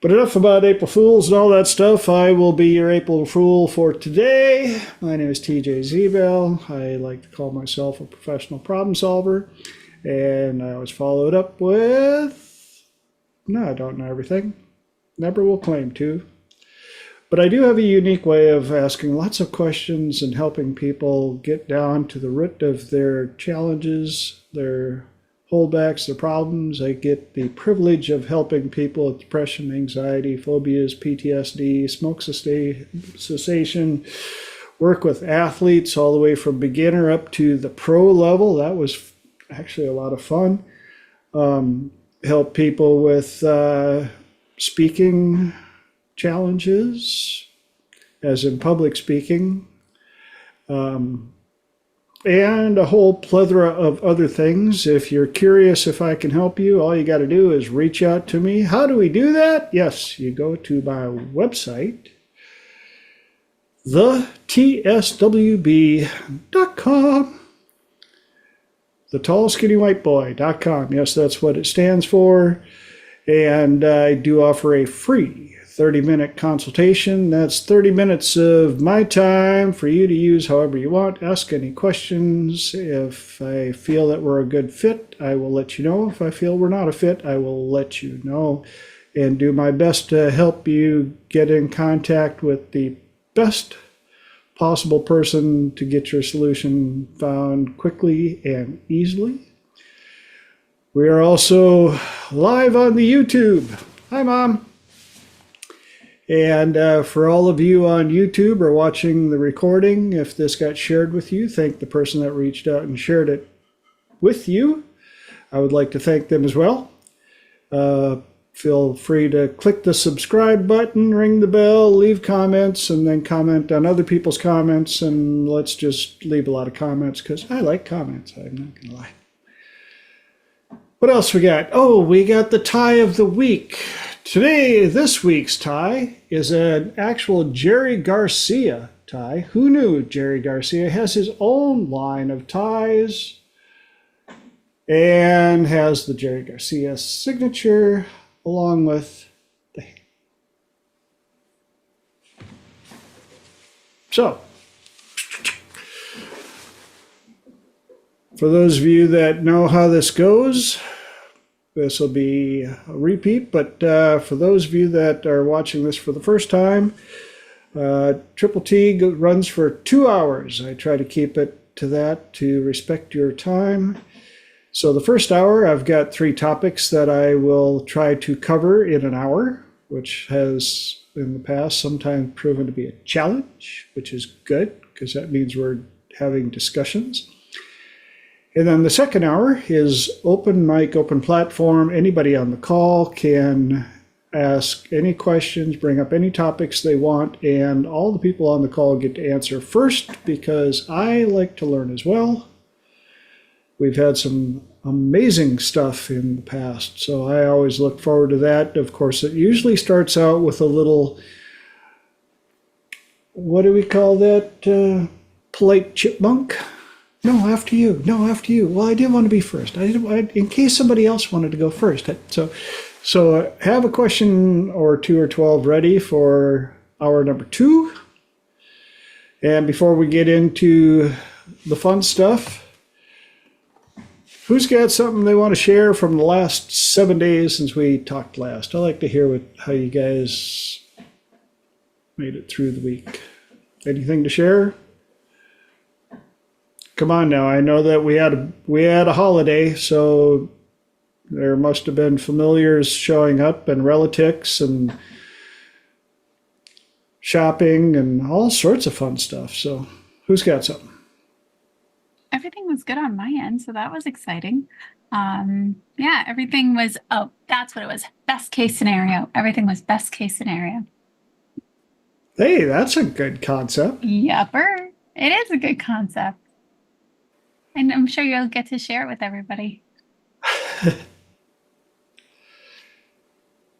But enough about April Fools and all that stuff. I will be your April Fool for today. My name is TJ Zel. I like to call myself a professional problem solver. And I was followed up with, no, I don't know everything. Never will claim to. But I do have a unique way of asking lots of questions and helping people get down to the root of their challenges, their holdbacks, their problems. I get the privilege of helping people with depression, anxiety, phobias, PTSD, smoke cessation, work with athletes all the way from beginner up to the pro level. That was actually a lot of fun. Help people with speaking challenges, as in public speaking, and a whole plethora of other things. If you're curious if I can help you, all you got to do is reach out to me. How do we do that? Yes, you go to my website, thetswb.com, thetallskinnywhiteboy.com. Yes, that's what it stands for. And I do offer a free 30-minute consultation. That's 30 minutes of my time for you to use however you want. Ask any questions. If I feel that we're a good fit, I will let you know. If I feel we're not a fit, I will let you know and do my best to help you get in contact with the best possible person to get your solution found quickly and easily. We are also live on the YouTube. Hi, Mom. And for all of you on YouTube or watching the recording, if this got shared with you, thank the person that reached out and shared it with you. I would like to thank them as well. Feel free to click the subscribe button, ring the bell, leave comments, and then comment on other people's comments. And let's just leave a lot of comments because I like comments. I'm not going to lie. What else we got? Oh, we got the tie of the week. Today, this week's tie is an actual Jerry Garcia tie. Who knew Jerry Garcia has his own line of ties and has the Jerry Garcia signature along with the... So, for those of you that know how this goes, this will be a repeat, but for those of you that are watching this for the first time, Triple T runs for 2 hours. I try to keep it to that to respect your time. So the first hour, I've got 3 topics that I will try to cover in an hour, which has in the past sometimes proven to be a challenge, which is good because that means we're having discussions. And then the second hour is open mic, open platform. Anybody on the call can ask any questions, bring up any topics they want, and all the people on the call get to answer first because I like to learn as well. We've had some amazing stuff in the past, so I always look forward to that. Of course, it usually starts out with a little, what do we call that, polite chipmunk? No, after you. No, after you. Well, I didn't want to be first. In case somebody else wanted to go first. So have a question or 2 or 12 ready for hour number 2. And before we get into the fun stuff, who's got something they want to share from the last 7 days since we talked last? I like to hear how you guys made it through the week. Anything to share? Come on now, I know that we had a holiday, so there must have been familiars showing up and relatives and shopping and all sorts of fun stuff. So who's got something? Everything was good on my end, so that was exciting. Yeah, everything was, oh, that's what it was. Best case scenario. Everything was best case scenario. Hey, that's a good concept. Yupper. It is a good concept. And I'm sure you'll get to share it with everybody.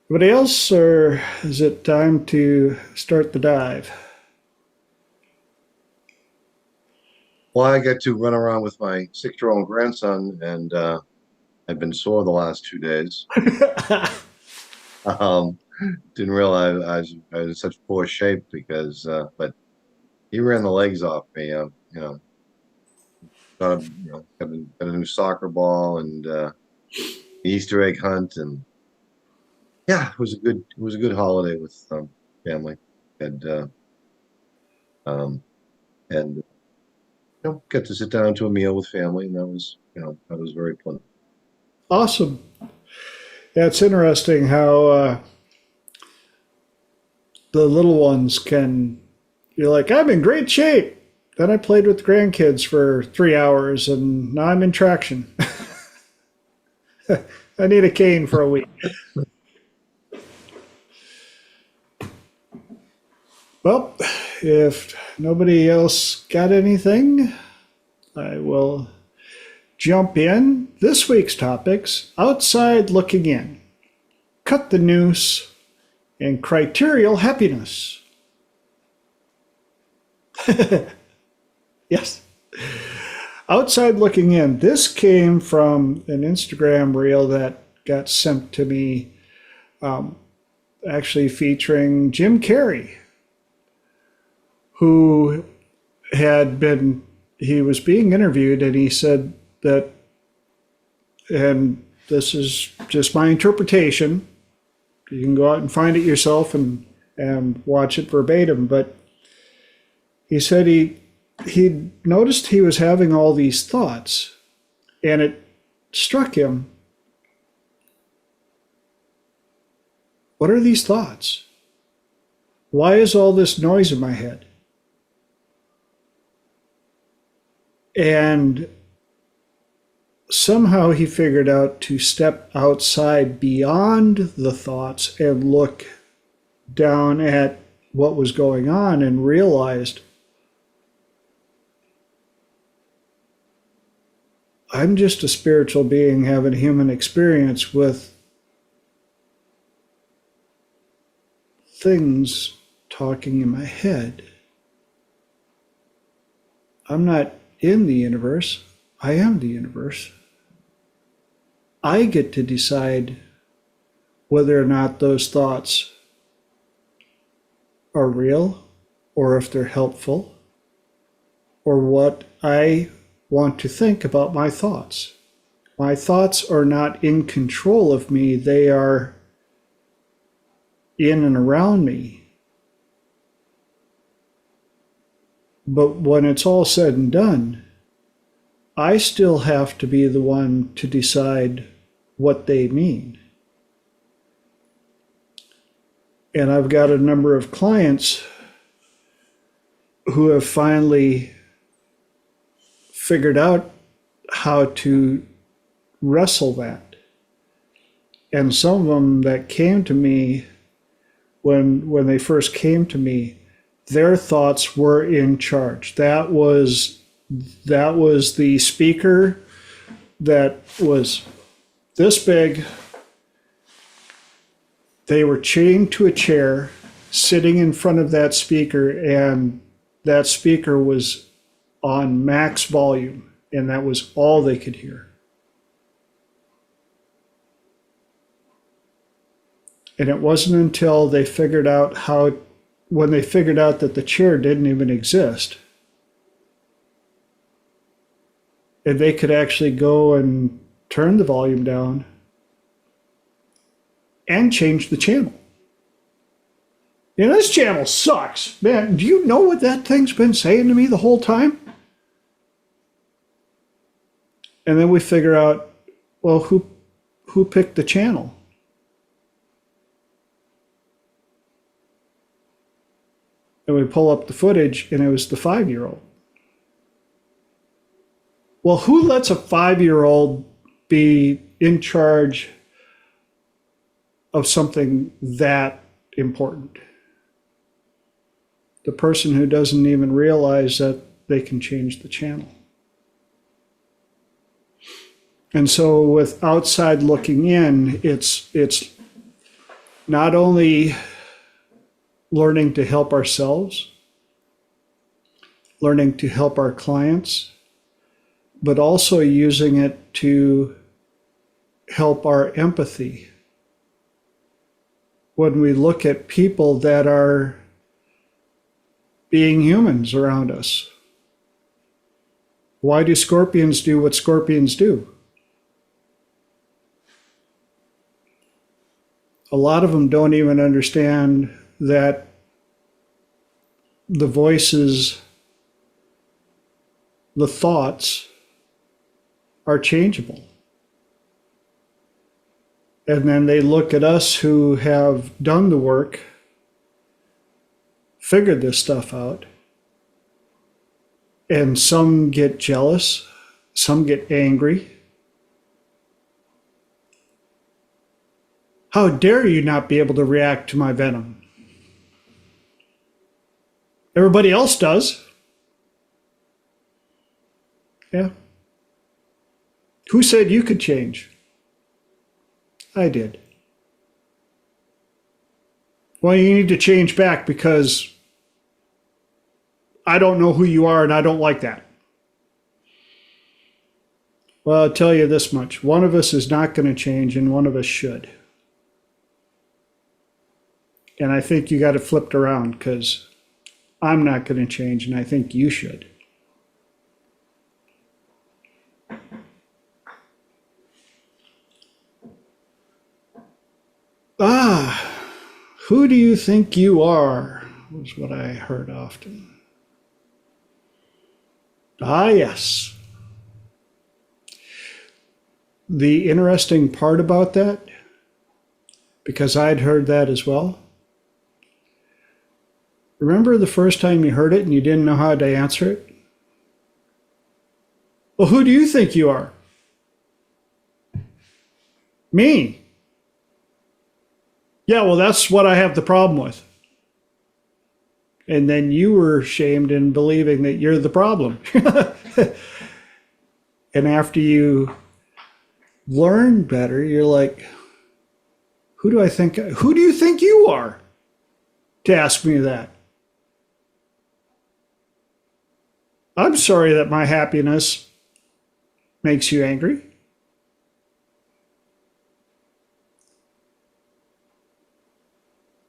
Anybody else, or is it time to start the dive? Well, I get to run around with my 6-year-old grandson, and I've been sore the last 2 days. Didn't realize I was in such poor shape because, but he ran the legs off me. Got a new soccer ball and Easter egg hunt, and yeah, it was a good holiday with family, and um, and got to sit down to a meal with family, and that was very pleasant. Awesome. Yeah, it's interesting how the little ones can, you're like, I'm in great shape. Then I played with the grandkids for 3 hours and now I'm in traction. I need a cane for a week. Well, if nobody else got anything, I will jump in. This week's topics: outside looking in, cut the noose, and criterial happiness. Yes. Outside looking in. This came from an Instagram reel that got sent to me, actually featuring Jim Carrey, who he was being interviewed, and he said that, and this is just my interpretation, you can go out and find it yourself and watch it verbatim, but he said he noticed he was having all these thoughts, and it struck him, what are these thoughts? Why is all this noise in my head? And somehow he figured out to step outside beyond the thoughts and look down at what was going on, and realized, I'm just a spiritual being having a human experience with things talking in my head. I'm not in the universe. I am the universe. I get to decide whether or not those thoughts are real, or if they're helpful, or what I want to think about my thoughts. My thoughts are not in control of me. They are in and around me. But when it's all said and done, I still have to be the one to decide what they mean. And I've got a number of clients who have finally figured out how to wrestle that. And some of them that came to me, when they first came to me, their thoughts were in charge. That was the speaker that was this big. They were chained to a chair, sitting in front of that speaker, and that speaker was on max volume, and that was all they could hear. And it wasn't until they figured out when they figured out that the chair didn't even exist, and they could actually go and turn the volume down and change the channel. You know, this channel sucks. Man, do you know what that thing's been saying to me the whole time? And then we figure out, well, who picked the channel? And we pull up the footage, and it was the 5-year-old. Well, who lets a 5-year-old be in charge of something that important? The person who doesn't even realize that they can change the channel. And so with outside looking in, it's not only learning to help ourselves, learning to help our clients, but also using it to help our empathy when we look at people that are being humans around us. Why do scorpions do what scorpions do? A lot of them don't even understand that the voices, the thoughts are changeable. And then they look at us who have done the work, figured this stuff out, and some get jealous, some get angry. How dare you not be able to react to my venom? Everybody else does. Yeah. Who said you could change? I did. Well, you need to change back because I don't know who you are and I don't like that. Well, I'll tell you this much. One of us is not going to change and one of us should. And I think you got it flipped around because I'm not going to change and I think you should. Who do you think you are? Was what I heard often. Yes. The interesting part about that, because I'd heard that as well. Remember the first time you heard it and you didn't know how to answer it? Well, who do you think you are? Me. Yeah, well, that's what I have the problem with. And then you were shamed in believing that you're the problem. And after you learn better, you're like, who do you think you are to ask me that? I'm sorry that my happiness makes you angry.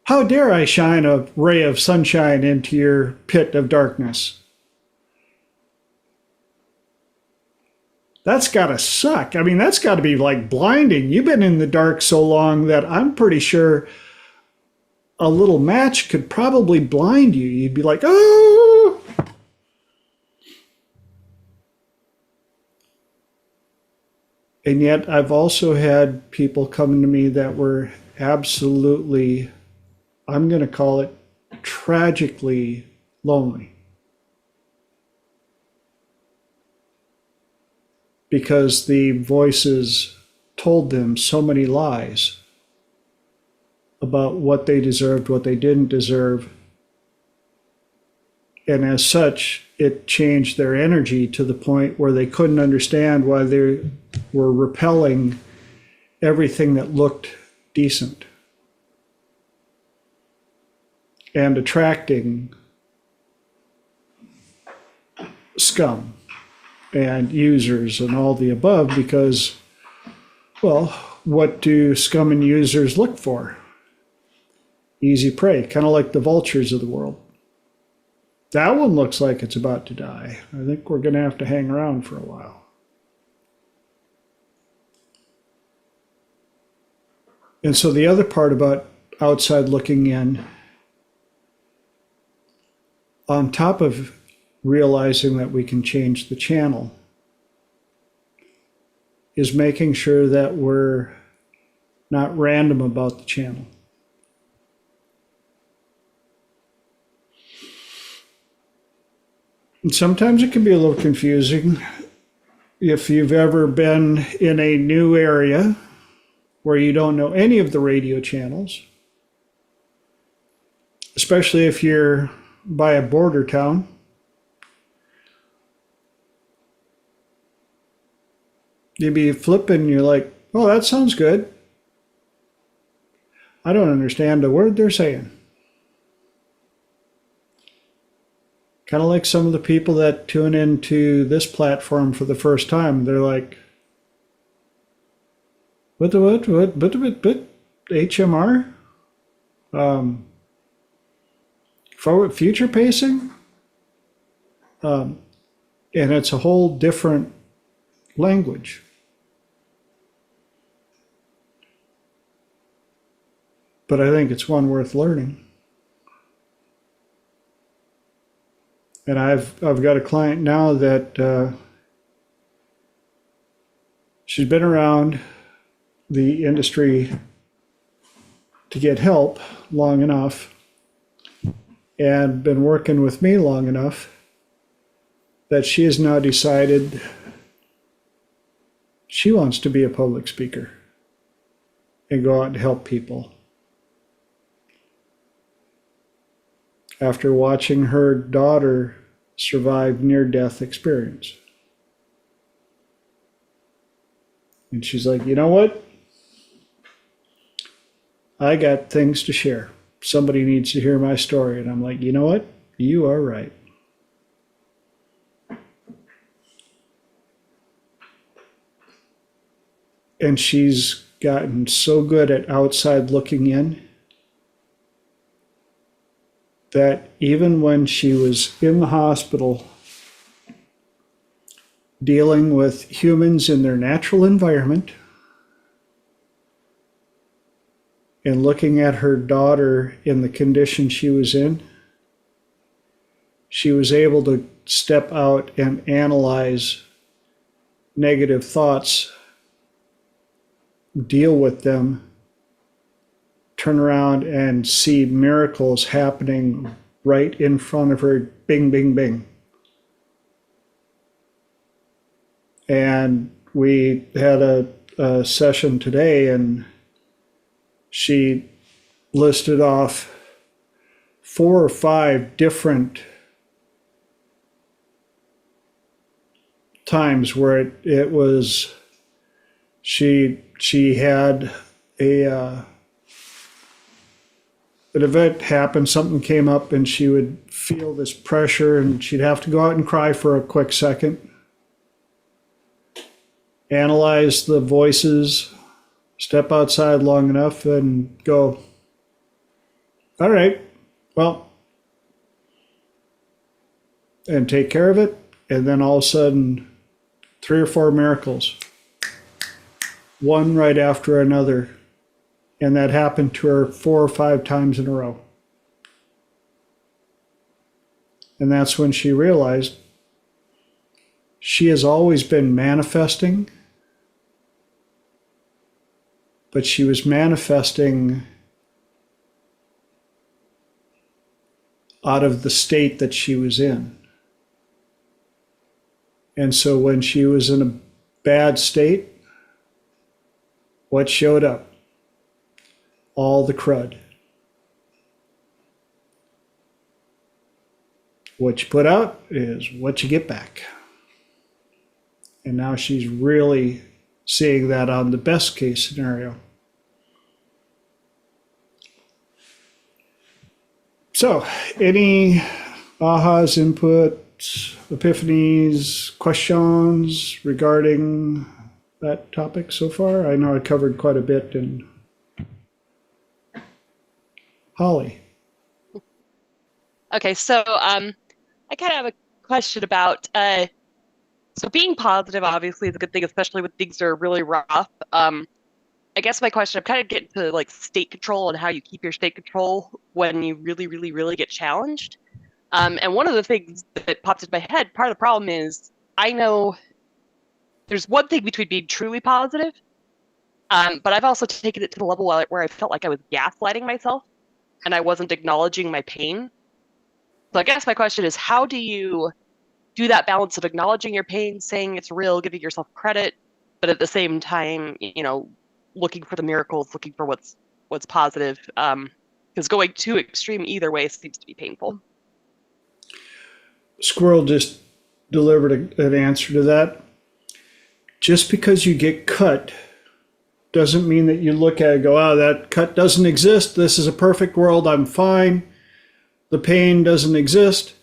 How dare I shine a ray of sunshine into your pit of darkness? That's got to suck. I mean, that's got to be like blinding. You've been in the dark so long that I'm pretty sure a little match could probably blind you. You'd be like, oh. And yet I've also had people come to me that were absolutely, I'm going to call it tragically lonely. Because the voices told them so many lies about what they deserved, what they didn't deserve. And as such, it changed their energy to the point where they couldn't understand why they were repelling everything that looked decent and attracting scum and users and all the above because, well, what do scum and users look for? Easy prey, kind of like the vultures of the world. That one looks like it's about to die. I think we're going to have to hang around for a while. And so the other part about outside looking in, on top of realizing that we can change the channel, is making sure that we're not random about the channel. And sometimes it can be a little confusing if you've ever been in a new area where you don't know any of the radio channels, especially if you're by a border town. You'd be flipping, you're like, oh, that sounds good. I don't understand a word they're saying. Kind of like some of the people that tune into this platform for the first time. They're like, what, HMR? Forward future pacing, and it's a whole different language. But I think it's one worth learning. And I've got a client now that she's been around the industry to get help long enough and been working with me long enough that she has now decided she wants to be a public speaker and go out and help people. After watching her daughter survive near-death experience. And she's like, you know what? I got things to share. Somebody needs to hear my story. And I'm like, you know what? You are right. And she's gotten so good at outside looking in that even when she was in the hospital dealing with humans in their natural environment and looking at her daughter in the condition she was in, she was able to step out and analyze negative thoughts, deal with them, turn around and see miracles happening right in front of her. Bing, bing, bing. And we had a session today, and she listed off 4 or 5 different times where it was she had an event happened, something came up, and she would feel this pressure, and she'd have to go out and cry for a quick second, analyze the voices, step outside long enough, and go, all right, well, and take care of it. And then all of a sudden, 3 or 4 miracles, one right after another. And that happened to her 4 or 5 times in a row. And that's when she realized she has always been manifesting, but she was manifesting out of the state that she was in. And so when she was in a bad state, what showed up? All the crud. What you put out is what you get back. And now she's really seeing that on the best case scenario. So, any ahas, inputs, epiphanies, questions regarding that topic so far? I know I covered quite a bit in Holly. Okay, so I kind of have a question about so being positive obviously is a good thing, especially when things are really rough. I guess my question, I'm kind of getting to like state control and how you keep your state control when you really, really, really get challenged. And one of the things that popped into my head, part of the problem is I know there's one thing between being truly positive, but I've also taken it to the level where I felt like I was gaslighting myself and I wasn't acknowledging my pain. So I guess my question is, how do you do that balance of acknowledging your pain, saying it's real, giving yourself credit, but at the same time, you know, looking for the miracles, looking for what's positive, because going too extreme either way seems to be painful. Squirrel just delivered an answer to that. Just because you get cut doesn't mean that you look at it and go, oh, that cut doesn't exist. This is a perfect world. I'm fine. The pain doesn't exist.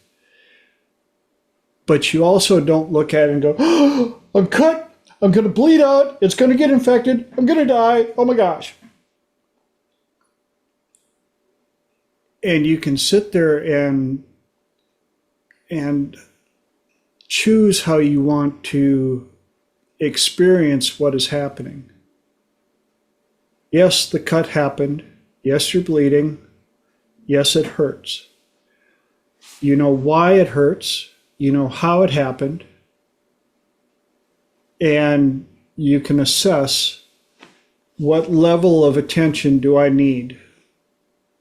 But you also don't look at it and go, oh, I'm cut. I'm going to bleed out. It's going to get infected. I'm going to die. Oh my gosh. And you can sit there and choose how you want to experience what is happening. Yes, the cut happened. Yes, you're bleeding. Yes, it hurts. You know why it hurts. You know how it happened. And you can assess, what level of attention do I need?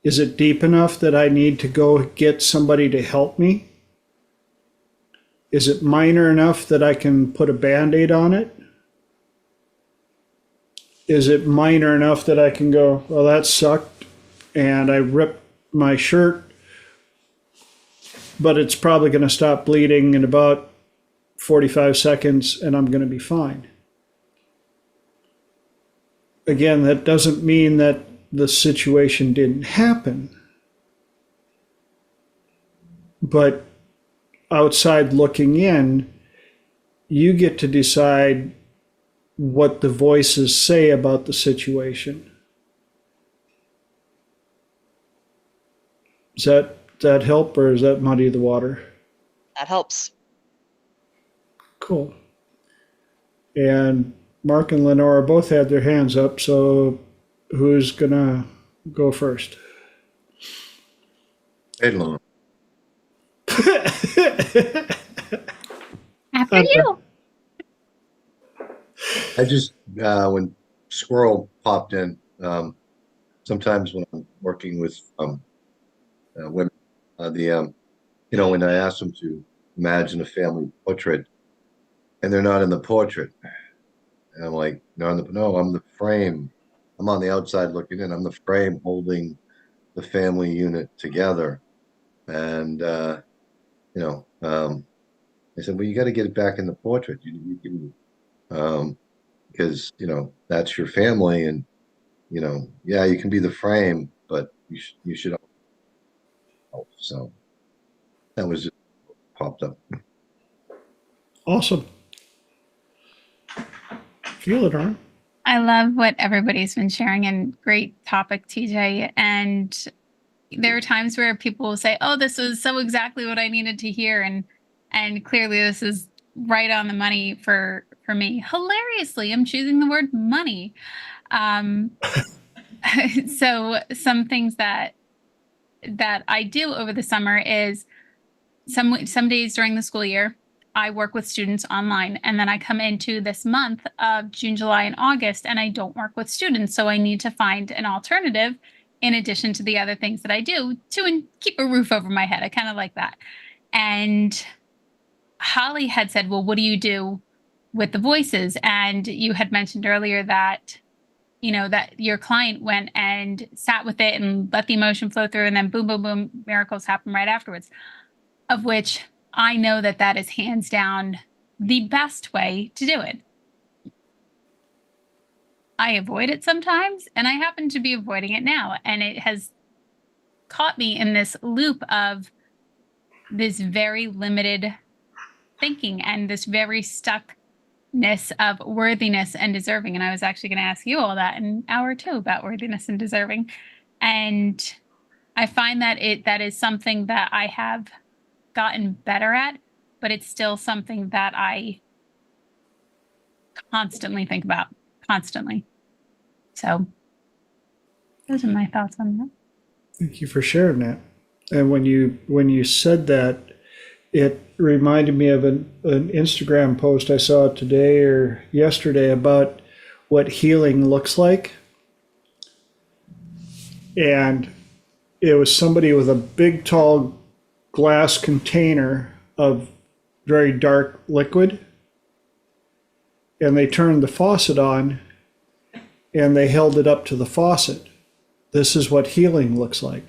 Is it deep enough that I need to go get somebody to help me? Is it minor enough that I can put a Band-Aid on it? Is it minor enough that I can go, well, that sucked, and I ripped my shirt, but it's probably going to stop bleeding in about 45 seconds and I'm going to be fine. Again, that doesn't mean that the situation didn't happen, but outside looking in, you get to decide what the voices say about the situation. Does that help, or is that muddy the water? That helps. Cool. And Mark and Lenora both had their hands up, so who's gonna go first? Hey, Lon. After you. I just, when Squirrel popped in, sometimes when I'm working with women, when I ask them to imagine a family portrait and they're not in the portrait, and I'm like, no, I'm the frame. I'm on the outside looking in. I'm the frame holding the family unit together. And, I said, well, you got to get it back in the portrait. Because, that's your family. And, yeah, you can be the frame, but you should help. So that was just popped up. Awesome. Feel it, Arn. I love what everybody's been sharing, and great topic, TJ. And there are times where people will say, oh, this was so exactly what I needed to hear. And clearly this is right on the money for me. Hilariously, I'm choosing the word money. So some things that I do over the summer is some days during the school year, I work with students online, and then I come into this month of June, July, and August, and I don't work with students. So I need to find an alternative in addition to the other things that I do to keep a roof over my head. I kind of like that. And Holly had said, well, what do you do with the voices? And you had mentioned earlier that, that your client went and sat with it and let the emotion flow through, and then boom, boom, boom, miracles happen right afterwards, of which I know that is hands down the best way to do it. I avoid it sometimes, and I happen to be avoiding it now. And it has caught me in this loop of this very limited thinking and this very stuckness of worthiness and deserving. And I was actually going to ask you all that in hour 2 about worthiness and deserving. And I find that that is something that I have gotten better at, but it's still something that I constantly think about, constantly. So those are my thoughts on that. Thank you for sharing that. And when you said that, it reminded me of an Instagram post I saw today or yesterday about what healing looks like. And it was somebody with a big, tall glass container of very dark liquid. And they turned the faucet on and they held it up to the faucet. This is what healing looks like.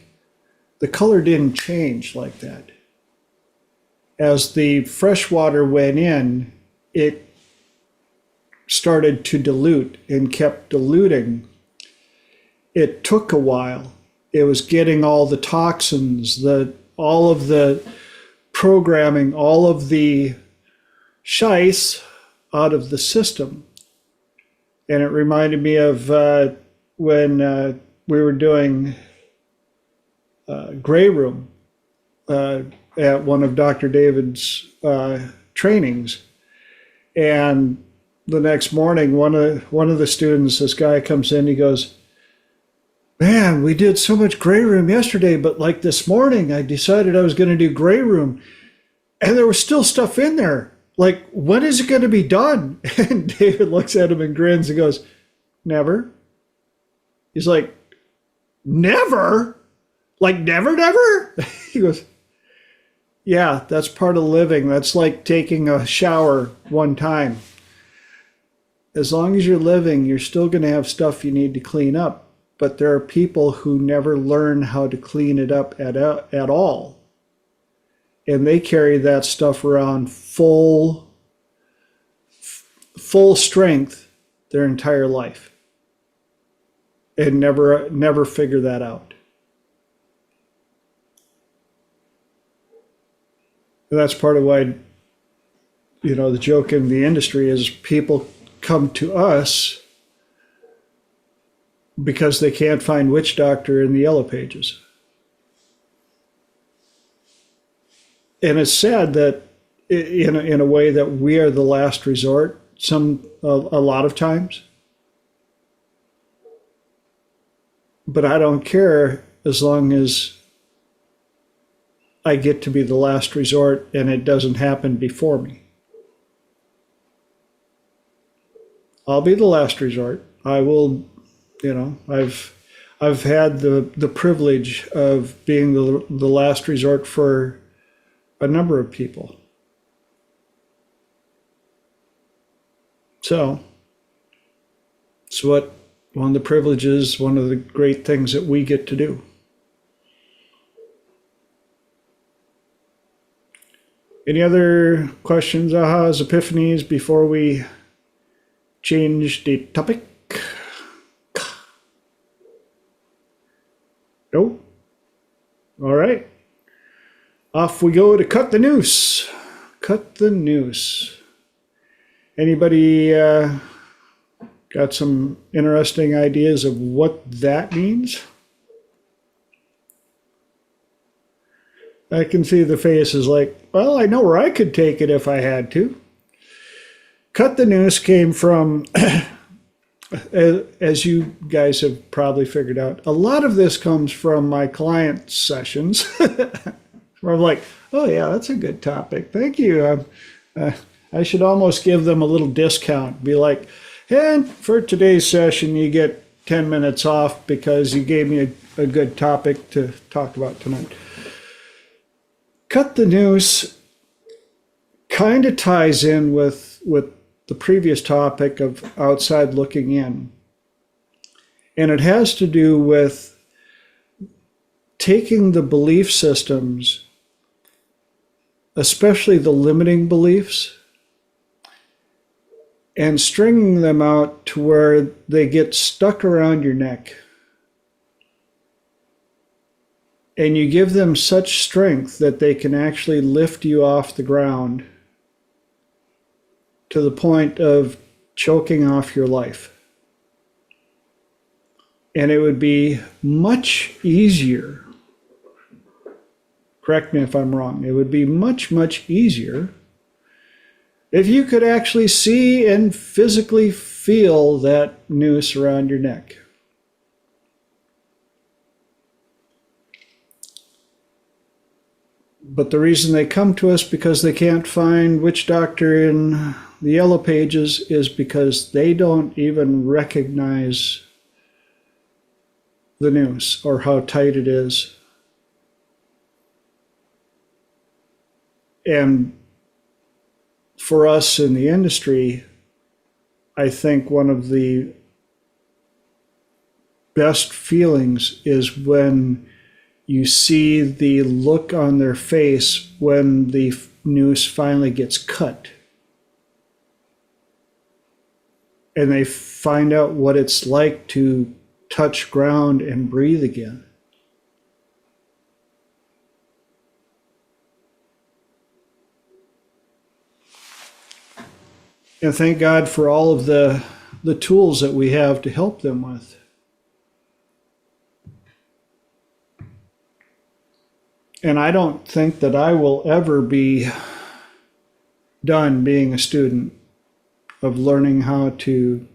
The color didn't change like that. As the fresh water went in, it started to dilute and kept diluting. It took a while. It was getting all the toxins, all of the programming, all of the shice out of the system. And it reminded me of when we were doing gray room at one of Dr. David's trainings. And the next morning, one of the students, this guy comes in, he goes, "Man, we did so much gray room yesterday, but like this morning, I decided I was going to do gray room, and there was still stuff in there. Like, when is it going to be done?" And David looks at him and grins and goes, "Never." He's like, "Never? Like never, never?" He goes, "Yeah, that's part of living. That's like taking a shower one time. As long as you're living, you're still going to have stuff you need to clean up. But there are people who never learn how to clean it up at all. And they carry that stuff around full strength their entire life and never figure that out." And that's part of why, the joke in the industry is people come to us because they can't find witch doctor in the yellow pages. And it's sad that in a way that we are the last resort a lot of times. But I don't care as long as I get to be the last resort and it doesn't happen before me. I'll be the last resort. I will, I've had the privilege of being the last resort for a number of people. So it's one of the privileges, one of the great things that we get to do. Any other questions, ahas, epiphanies before we change the topic? Nope. All right. Off we go to cut the noose. Cut the noose. Anybody got some interesting ideas of what that means? I can see the faces like, well, I know where I could take it if I had to. Cut the noose came from, as you guys have probably figured out, a lot of this comes from my client sessions, where I'm like, oh yeah, that's a good topic. Thank you. I should almost give them a little discount. Be like, and for today's session, you get 10 minutes off because you gave me a good topic to talk about tonight. Cut the noose kind of ties in with the previous topic of outside looking in. And it has to do with taking the belief systems, especially the limiting beliefs, and stringing them out to where they get stuck around your neck. And you give them such strength that they can actually lift you off the ground to the point of choking off your life. And it would be much easier, correct me if I'm wrong, it would be much, much easier if you could actually see and physically feel that noose around your neck. But the reason they come to us because they can't find witch doctor in the yellow pages is because they don't even recognize the noose or how tight it is. And for us in the industry, I think one of the best feelings is when you see the look on their face when the noose finally gets cut. And they find out what it's like to touch ground and breathe again. And thank God for all of the tools that we have to help them with. And I don't think that I will ever be done being a student of learning how to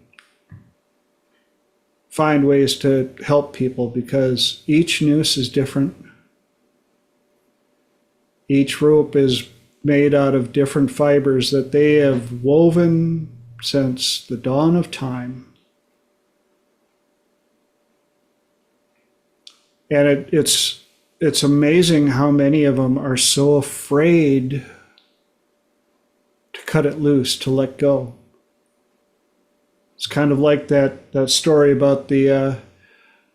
find ways to help people, because each noose is different. Each rope is made out of different fibers that they have woven since the dawn of time. And it's amazing how many of them are so afraid to cut it loose, to let go. It's kind of like that story about the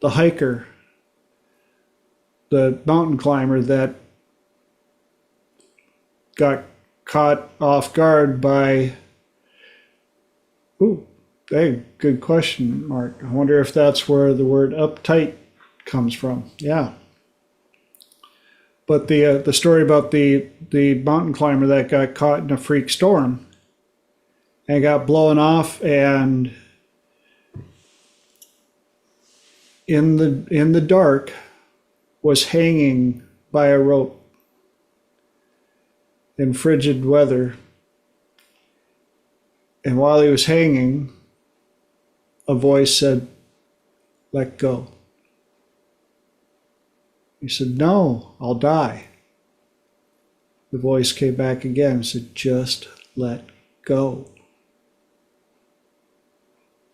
hiker, the mountain climber that got caught off guard by. Ooh, hey, good question, Mark. I wonder if that's where the word uptight comes from. Yeah. But the story about the mountain climber that got caught in a freak storm and got blown off, and in the dark was hanging by a rope in frigid weather. And while he was hanging, a voice said, "Let go." He said, "No, I'll die." The voice came back again and said, "Just let go."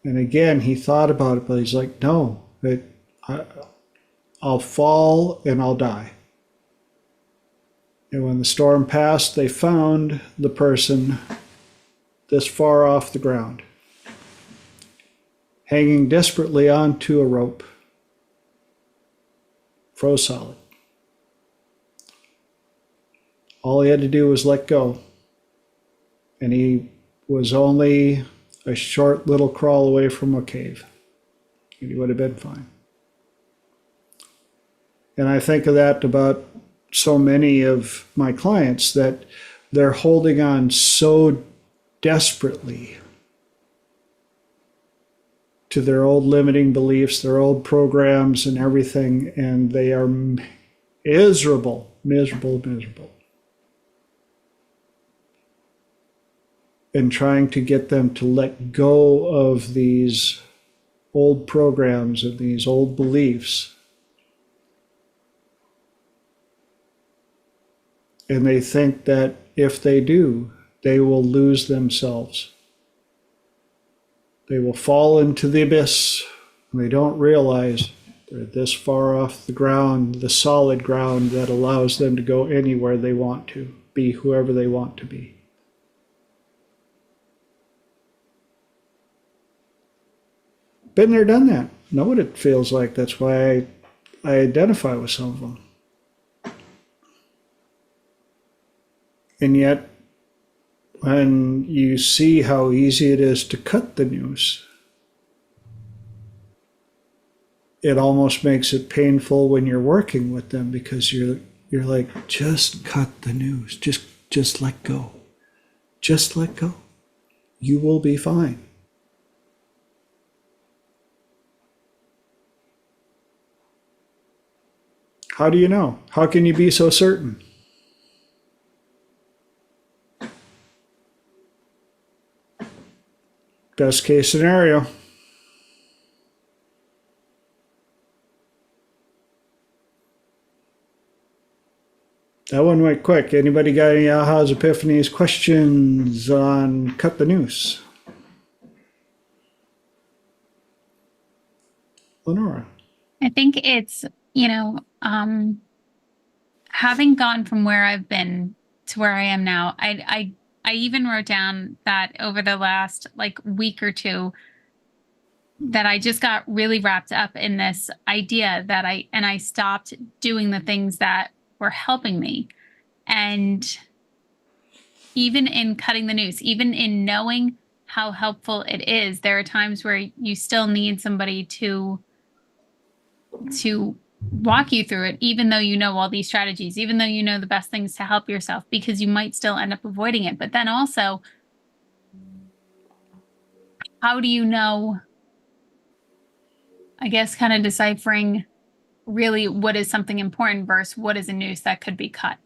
And again, he thought about it, but he's like, "No, I'll fall and I'll die." And when the storm passed, they found the person this far off the ground, hanging desperately onto a rope, froze solid. All he had to do was let go, and he was only a short little crawl away from a cave, and he would have been fine. And I think of that about so many of my clients, that they're holding on so desperately to their old limiting beliefs, their old programs and everything, and they are miserable. And trying to get them to let go of these old programs and these old beliefs. And they think that if they do, they will lose themselves. They will fall into the abyss, and they don't realize they're this far off the ground, the solid ground that allows them to go anywhere they want to, be whoever they want to be. Been there, done that. Know what it feels like. That's why I identify with some of them. And yet, when you see how easy it is to cut the noose, it almost makes it painful when you're working with them, because you're like, just cut the noose, just let go, just let go. You will be fine. How do you know? How can you be so certain? Best case scenario. That one went quick. Anybody got any ahas, epiphanies, questions on cut the noose? Lenora. I think it's, having gone from where I've been to where I am now, I even wrote down that over the last week or two, that I just got really wrapped up in this idea that I stopped doing the things that were helping me. And even in cutting the noose, even in knowing how helpful it is, there are times where you still need somebody to walk you through it, even though you know all these strategies, even though you know the best things to help yourself, because you might still end up avoiding it. But then also, how do you know, I guess, kind of deciphering really what is something important versus what is a noose that could be cut,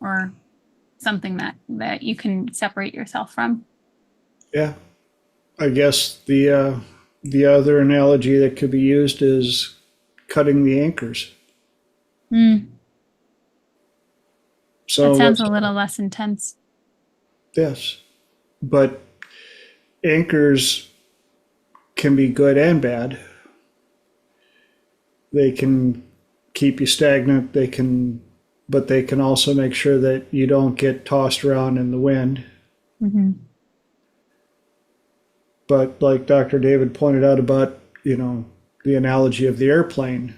or something that you can separate yourself from. Yeah. I guess the other analogy that could be used is cutting the anchors. That So sounds a little less intense. yes, but anchors can be good and bad. They can keep you stagnant. But they can also make sure that you don't get tossed around in the wind. Mm-hmm. But like Dr. David pointed out about, the analogy of the airplane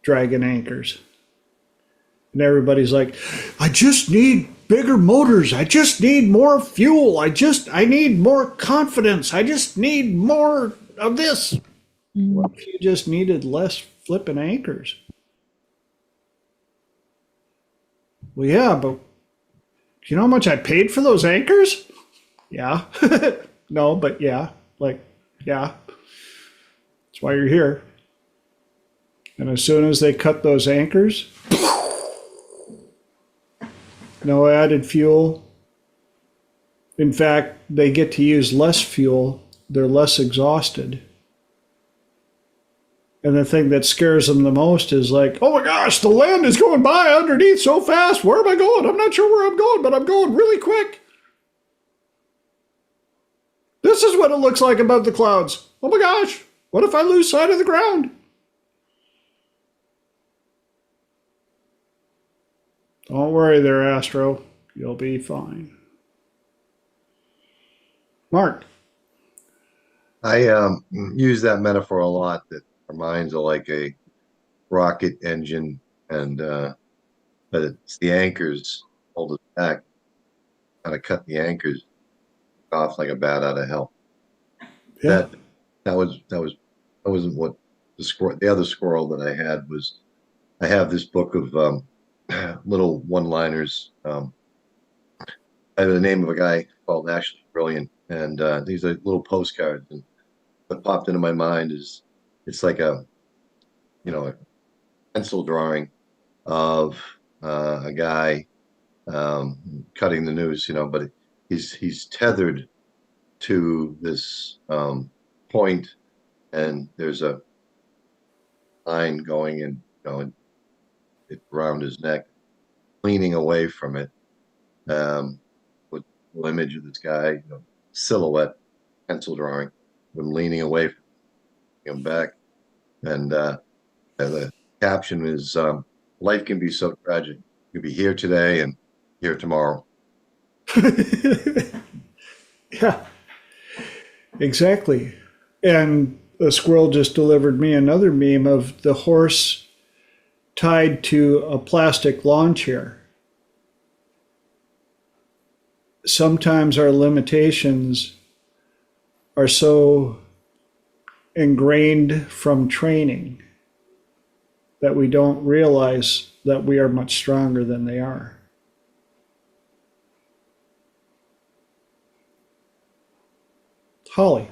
dragging anchors. And everybody's like, I just need bigger motors. I just need more fuel. I need more confidence. I just need more of this. What if you just needed less flipping anchors? Well, yeah, but do you know how much I paid for those anchors? Yeah. No, but yeah. Yeah. That's why you're here. And as soon as they cut those anchors, no added fuel. In fact, they get to use less fuel. They're less exhausted. And the thing that scares them the most is like, oh my gosh, the land is going by underneath so fast. Where am I going? I'm not sure where I'm going, but I'm going really quick. This is what it looks like above the clouds. Oh my gosh, what if I lose sight of the ground? Don't worry there, Astro. You'll be fine. Mark. I use that metaphor a lot, that our minds are like a rocket engine, and but it's the anchors hold us back. How to cut the anchors off like a bat out of hell. Yeah. That wasn't what the other squirrel that I had was. I have this book of little one-liners. I have the name of a guy called Ashley Brilliant, and these are little postcards. And what popped into my mind is it's like a pencil drawing of a guy cutting the noose, but he's tethered to this point, and there's a line going in, around his neck, leaning away from it, with the image of this guy, silhouette, pencil drawing, him leaning away from him back, and the caption is, "Life can be so tragic. You could be here today and here tomorrow." Yeah, exactly. And a squirrel just delivered me another meme of the horse tied to a plastic lawn chair. Sometimes our limitations are so ingrained from training that we don't realize that we are much stronger than they are. Holly.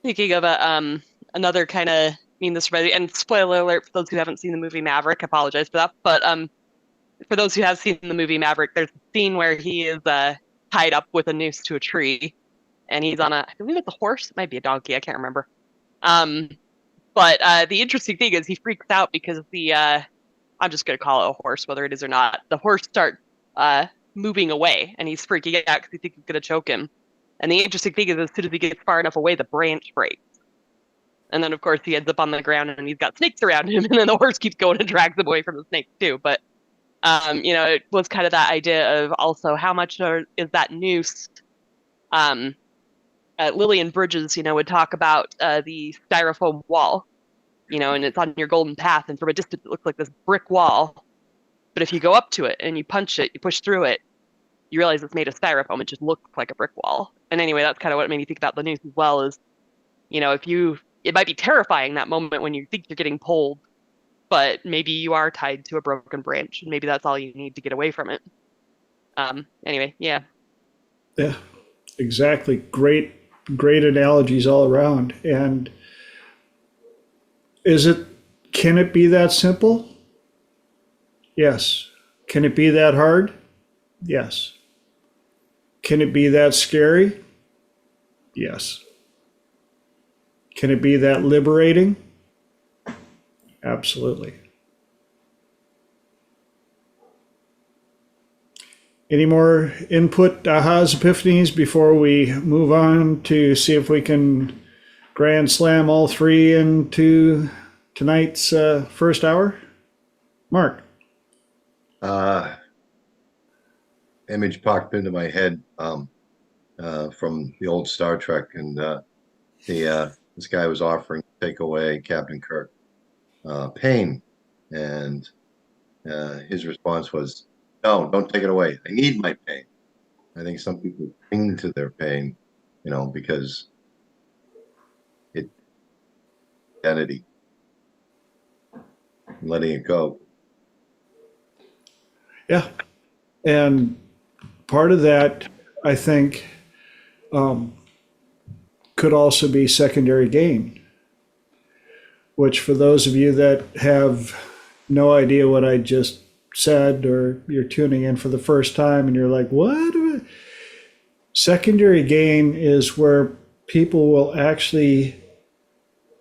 Thinking of another kind of this ready, and spoiler alert for those who haven't seen the movie Maverick, I apologize for that. But for those who have seen the movie Maverick, there's a scene where he is tied up with a noose to a tree, and he's on I believe it's a horse, it might be a donkey, I can't remember. But the interesting thing is he freaks out because I'm just gonna call it a horse, whether it is or not. The horse starts moving away, and he's freaking out because he thinks it's gonna choke him. And the interesting thing is, as soon as he gets far enough away, the branch breaks. And then, of course, he ends up on the ground, and he's got snakes around him, and then the horse keeps going and drags him away from the snakes, too. But, it was kind of that idea of also how much is that noose. Lillian Bridges, would talk about the styrofoam wall, and it's on your golden path, and from a distance, it looks like this brick wall. But if you go up to it and you punch it, you push through it, you realize it's made of styrofoam. It just looks like a brick wall. And anyway, that's kind of what made me think about the noose as well is, it might be terrifying that moment when you think you're getting pulled, but maybe you are tied to a broken branch, and maybe that's all you need to get away from it. Anyway, yeah. Yeah, exactly. Great great analogies all around. And can it be that simple? Yes. Can it be that hard? Yes. Can it be that scary? Yes. Can it be that liberating? Absolutely. Any more input, ahas, epiphanies before we move on to see if we can grand slam all three into tonight's first hour? Mark. Image popped into my head from the old Star Trek, and this guy was offering to take away Captain Kirk pain, and his response was, "No, don't take it away. I need my pain." I think some people cling to their pain, because it identity, letting it go. Yeah. And part of that, I think, could also be secondary gain, which for those of you that have no idea what I just said, or you're tuning in for the first time and you're like, what? Secondary gain is where people will actually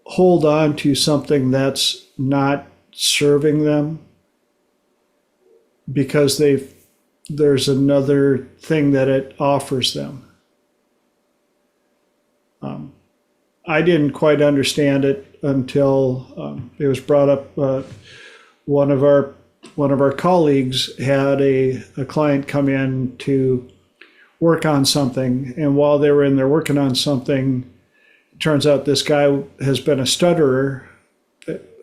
hold on to something that's not serving them because there's another thing that it offers them. I didn't quite understand it until it was brought up. One of our colleagues had a client come in to work on something, and while they were in there working on something, it turns out this guy has been a stutterer,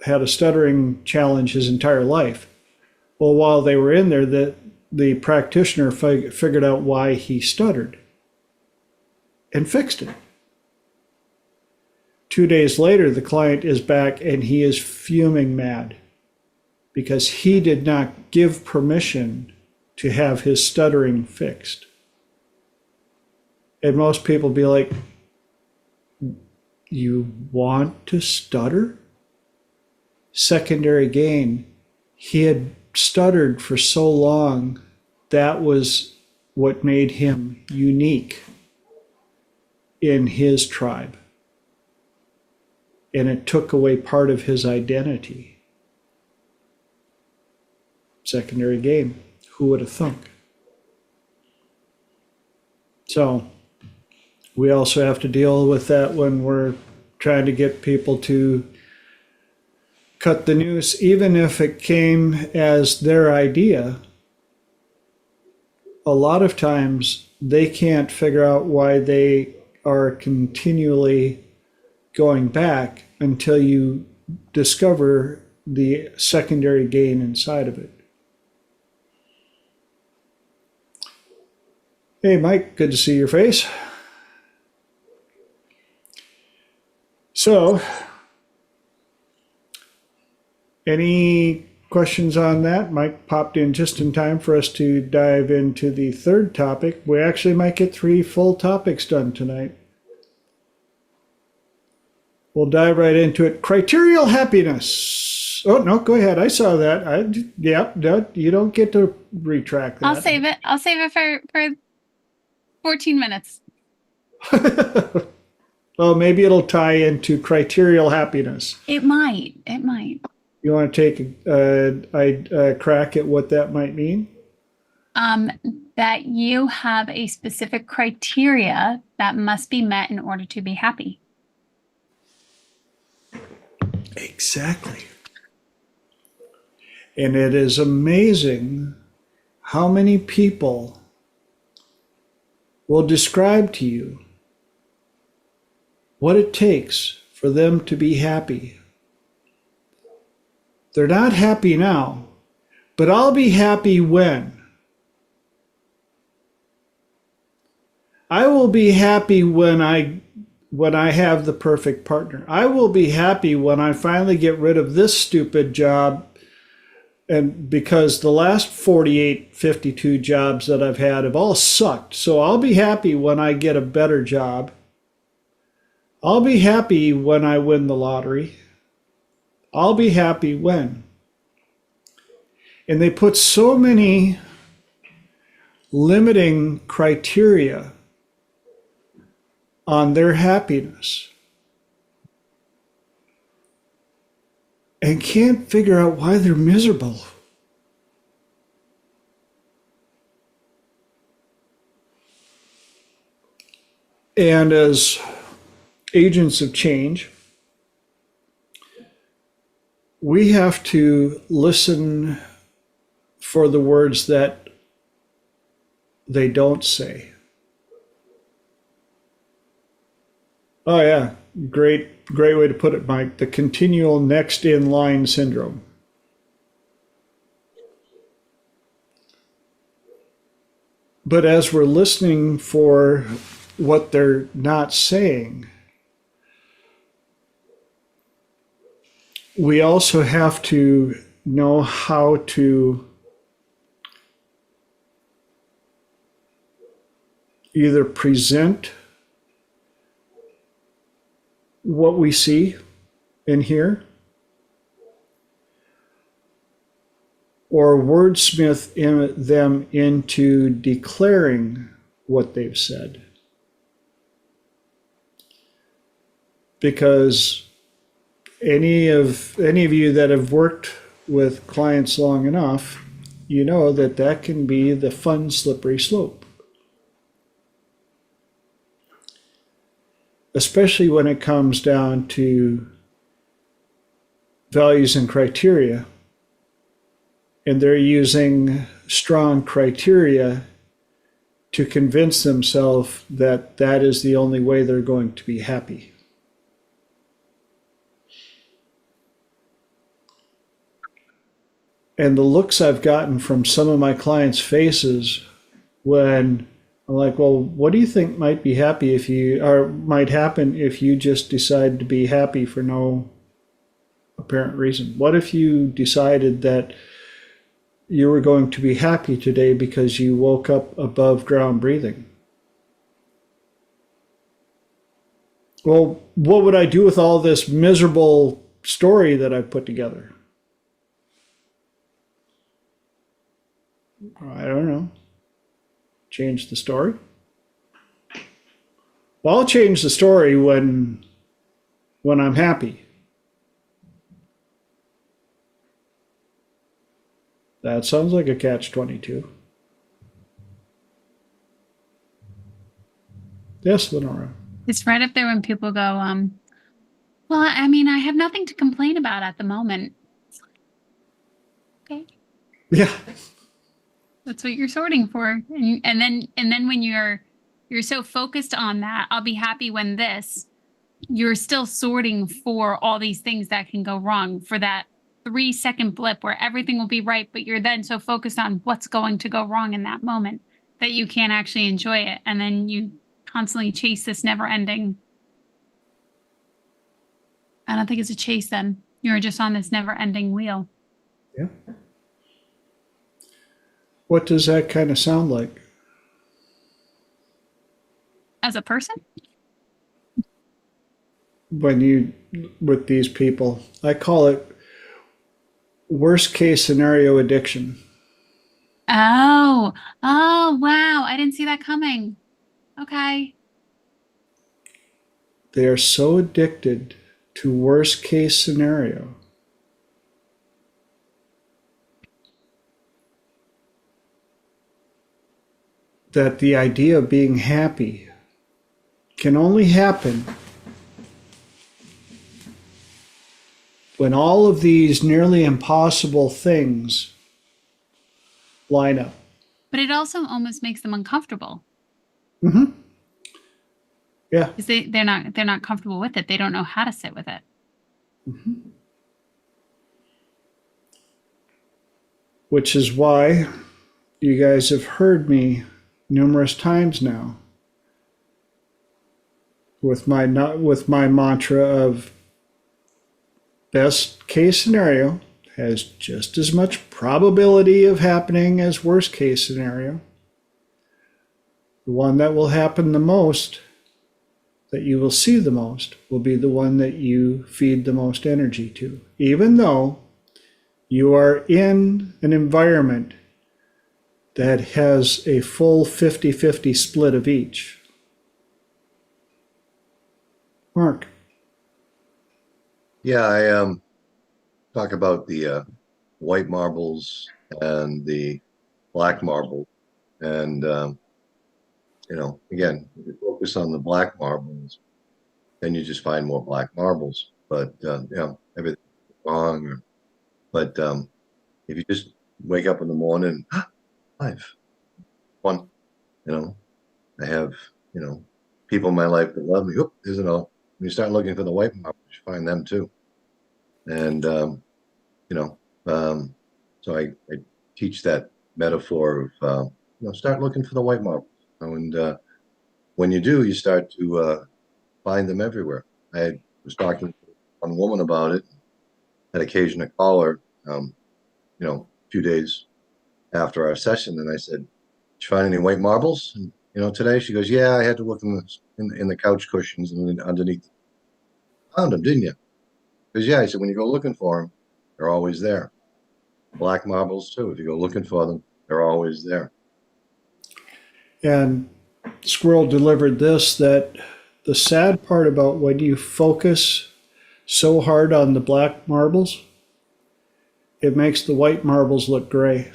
had a stuttering challenge his entire life. Well, while they were in there, the practitioner figured out why he stuttered and fixed it. 2 days later, the client is back and he is fuming mad because he did not give permission to have his stuttering fixed. And most people be like, you want to stutter? Secondary gain. He had stuttered for so long, that was what made him unique in his tribe. And it took away part of his identity. Secondary gain. Who would have thunk? So we also have to deal with that when we're trying to get people to cut the noose, even if it came as their idea. A lot of times they can't figure out why they are continually going back until you discover the secondary gain inside of it. Hey, Mike, good to see your face. So, any questions on that? Mike popped in just in time for us to dive into the third topic. We actually might get 3 full topics done tonight. We'll dive right into it. Criterial happiness. Oh, no, go ahead. I saw that. No, you don't get to retract that. I'll save it. I'll save it for 14 minutes. Well, maybe it'll tie into criterial happiness. It might. It might. You want to take a crack at what that might mean? That you have a specific criteria that must be met in order to be happy. Exactly. And it is amazing how many people will describe to you what it takes for them to be happy. They're not happy now, but I'll be happy when. I will be happy when I have the perfect partner. I will be happy when I finally get rid of this stupid job, and because the last 48, 52 jobs that I've had have all sucked. So I'll be happy when I get a better job. I'll be happy when I win the lottery. I'll be happy when. And they put so many limiting criteria on their happiness and can't figure out why they're miserable. And as agents of change, we have to listen for the words that they don't say. Oh yeah, great way to put it, Mike. The continual next in line syndrome. But as we're listening for what they're not saying, we also have to know how to either present what we see and hear, or wordsmith them into declaring what they've said. Because any of you that have worked with clients long enough, you know that that can be the fun, slippery slope. Especially when it comes down to values and criteria, and they're using strong criteria to convince themselves that that is the only way they're going to be happy. And the looks I've gotten from some of my clients' faces when I'm like, well, what do you think might be happy if you, or might happen if you just decide to be happy for no apparent reason? What if you decided that you were going to be happy today because you woke up above ground breathing? Well, what would I do with all this miserable story that I've put together? I don't know. Change the story? Well, I'll change the story when I'm happy. That sounds like a catch-22. Yes, Lenora. It's right up there when people go, well, I mean, I have nothing to complain about at the moment. Okay. Yeah. That's what you're sorting for. And then when you're so focused on that, I'll be happy when this, you're still sorting for all these things that can go wrong, for that 3-second blip where everything will be right, but you're then so focused on what's going to go wrong in that moment that you can't actually enjoy it. And then you constantly chase this never ending. I don't think it's a chase then. You're just on this never ending wheel. Yeah. What does that kind of sound like? As a person? When you, with these people, I call it worst case scenario addiction. Oh, wow. I didn't see that coming. Okay. They are so addicted to worst case scenario that the idea of being happy can only happen when all of these nearly impossible things line up. But it also almost makes them uncomfortable. Mm-hmm. Yeah. Because they're not comfortable with it. They don't know how to sit with it. Mm-hmm. Which is why you guys have heard me numerous times now with my mantra of best case scenario has just as much probability of happening as worst case scenario. The one that will happen the most that you will see the most will be the one that you feed the most energy to, even though you are in an environment that has a full 50-50 split of each. Mark. Yeah, I talk about the white marbles and the black marble, and again, if you focus on the black marbles, then you just find more black marbles. But everything's wrong. But if you just wake up in the morning, life, one, I have people in my life that love me. Oop, there's an all. When you start looking for the white marbles, you find them too. And you know, so I teach that metaphor of start looking for the white marbles, and when you do, you start to find them everywhere. I was talking to one woman about it. Had occasion to call her, a few days after our session, and I said, "Did you find any white marbles?" And, today she goes, "Yeah, I had to look in the couch cushions and underneath. Found them, didn't you?" Because I said, when you go looking for them, they're always there. Black marbles too. If you go looking for them, they're always there. And Squirrel delivered this, that the sad part about when you focus so hard on the black marbles, it makes the white marbles look gray.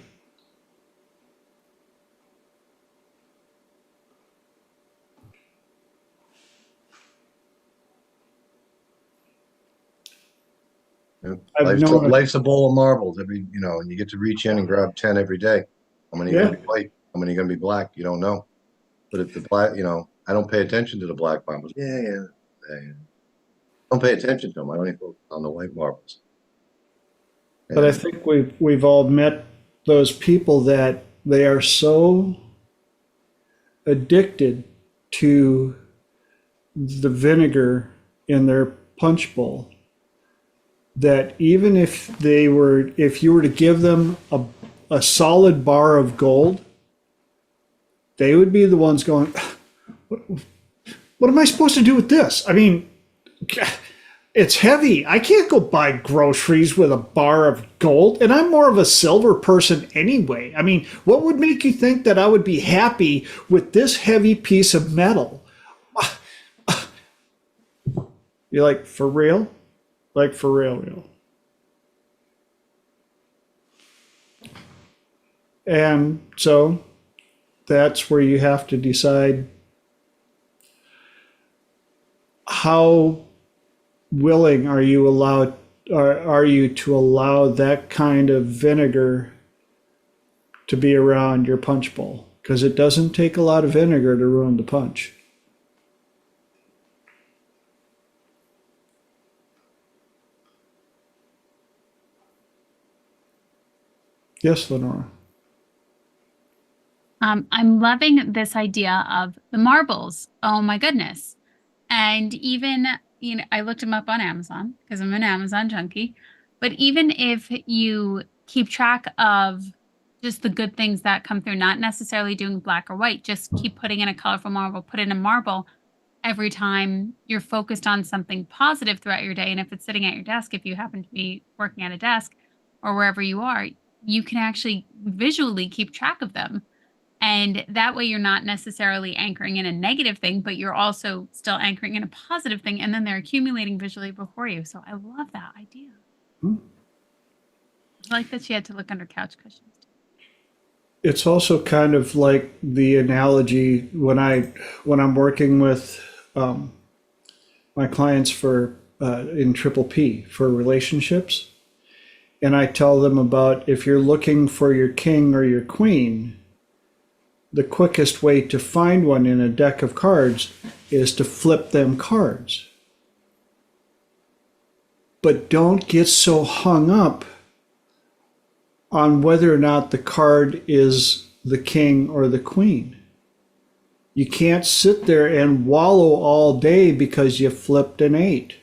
Life's a bowl of marbles. And you get to reach in and grab 10 every day. How many are going to be white? How many are going to be black? You don't know. But if the black, I don't pay attention to the black marbles. Yeah. Don't pay attention to them. I only focus on the white marbles. But I think we've all met those people that they are so addicted to the vinegar in their punch bowl that even if you were to give them a solid bar of gold, they would be the ones going, what am I supposed to do with this? I mean, it's heavy. I can't go buy groceries with a bar of gold, and I'm more of a silver person anyway. I mean, what would make you think that I would be happy with this heavy piece of metal? You're like, for real? Like, for real. And so that's where you have to decide how willing are you to allow that kind of vinegar to be around your punch bowl, because it doesn't take a lot of vinegar to ruin the punch. Yes, Lenora. I'm loving this idea of the marbles. Oh my goodness. And even, I looked them up on Amazon because I'm an Amazon junkie. But even if you keep track of just the good things that come through, not necessarily doing black or white, just keep putting in a colorful marble, put in a marble every time you're focused on something positive throughout your day. And if it's sitting at your desk, if you happen to be working at a desk or wherever you are, you can actually visually keep track of them. And that way you're not necessarily anchoring in a negative thing, but you're also still anchoring in a positive thing. And then they're accumulating visually before you. So I love that idea. I like that she had to look under couch cushions. It's also kind of like the analogy when I'm working with my clients for in Triple P for relationships. And I tell them about, if you're looking for your king or your queen, the quickest way to find one in a deck of cards is to flip them cards. But don't get so hung up on whether or not the card is the king or the queen. You can't sit there and wallow all day because you flipped an 8.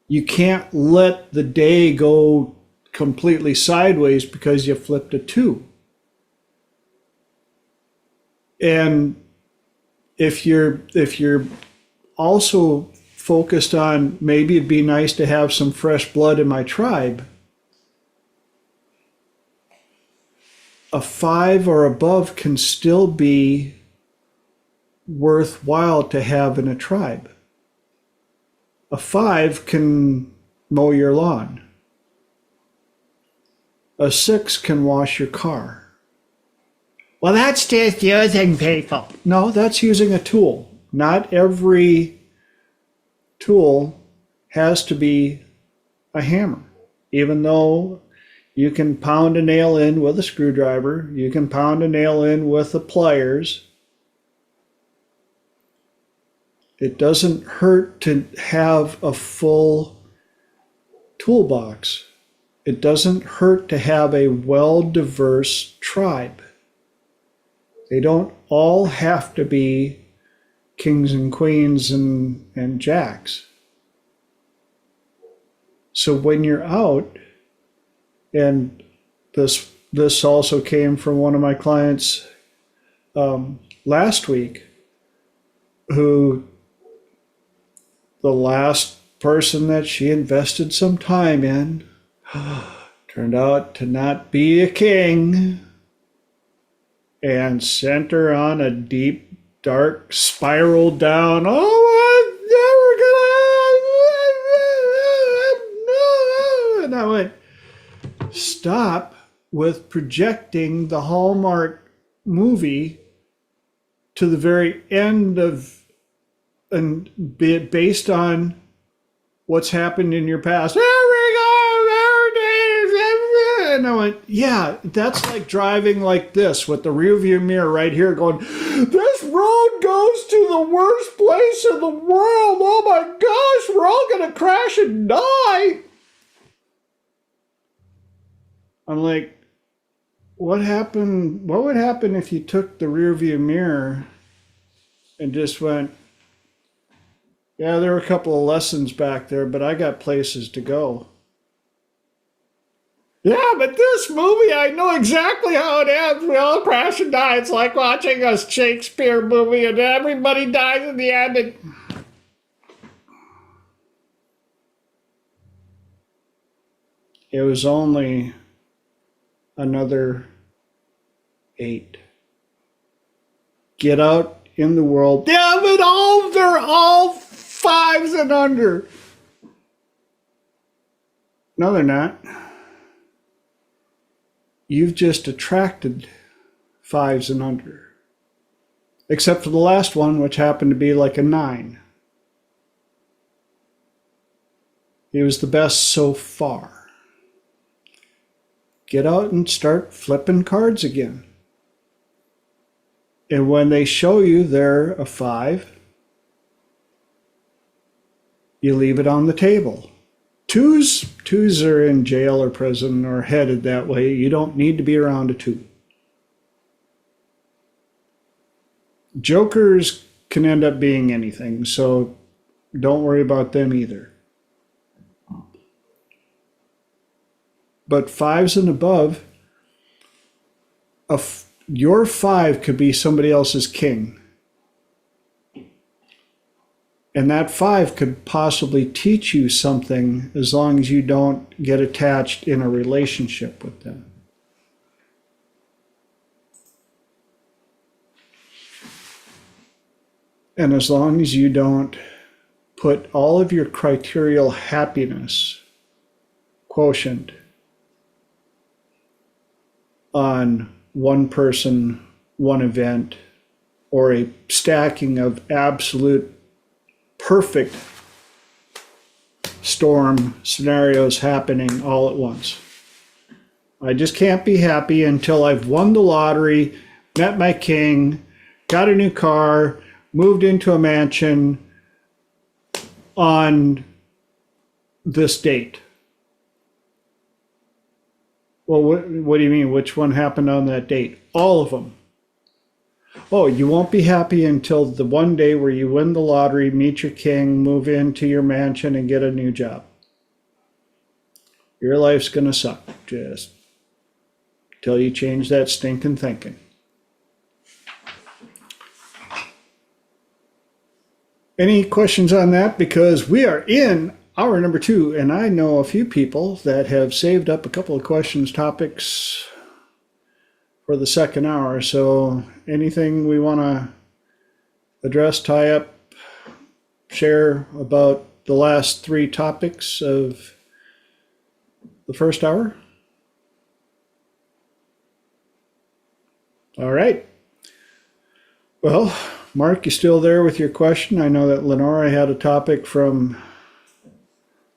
You can't let the day go completely sideways because you flipped a 2. And if you're also focused on maybe it'd be nice to have some fresh blood in my tribe, a 5 or above can still be worthwhile to have in a tribe. A 5 can mow your lawn. A 6 can wash your car. Well, that's just using people. No, that's using a tool. Not every tool has to be a hammer. Even though you can pound a nail in with a screwdriver, you can pound a nail in with the pliers. It doesn't hurt to have a full toolbox. It doesn't hurt to have a well-diverse tribe. They don't all have to be kings and queens and jacks. So when you're out, and this also came from one of my clients last week, who the last person that she invested some time in turned out to not be a king and sent her on a deep, dark spiral down. Oh, I'm never gonna. And I went, stop with projecting the Hallmark movie to the very end of, and based on what's happened in your past. And I went, yeah, that's like driving like this with the rearview mirror right here going, this road goes to the worst place in the world. Oh my gosh, we're all going to crash and die. I'm like, what happened? What would happen if you took the rearview mirror and just went, yeah, there were a couple of lessons back there, but I got places to go. Yeah, but this movie, I know exactly how it ends. We all crash and die. It's like watching a Shakespeare movie and everybody dies in the end. It was only another 8. Get out in the world. Damn it all, they're all 5s and under. No, they're not. You've just attracted 5s and under. Except for the last one, which happened to be like a 9. He was the best so far. Get out and start flipping cards again. And when they show you they're a 5, you leave it on the table. Twos are in jail or prison or headed that way. You don't need to be around a 2. Jokers can end up being anything, so don't worry about them either. But 5s and above, your 5 could be somebody else's king. And that 5 could possibly teach you something as long as you don't get attached in a relationship with them. And as long as you don't put all of your criterial happiness quotient on one person, one event, or a stacking of absolute perfect storm scenarios happening all at once. I just can't be happy until I've won the lottery, met my king, got a new car, moved into a mansion on this date. Well, what do you mean? Which one happened on that date? All of them. Oh, you won't be happy until the one day where you win the lottery, meet your king, move into your mansion, and get a new job. Your life's going to suck just till you change that stinking thinking. Any questions on that? Because we are in hour number 2, and I know a few people that have saved up a couple of questions, topics for the second hour. So anything we want to address, tie up, share about the last 3 topics of the first hour? All right. Well, Mark, you still there with your question? I know that Lenora had a topic from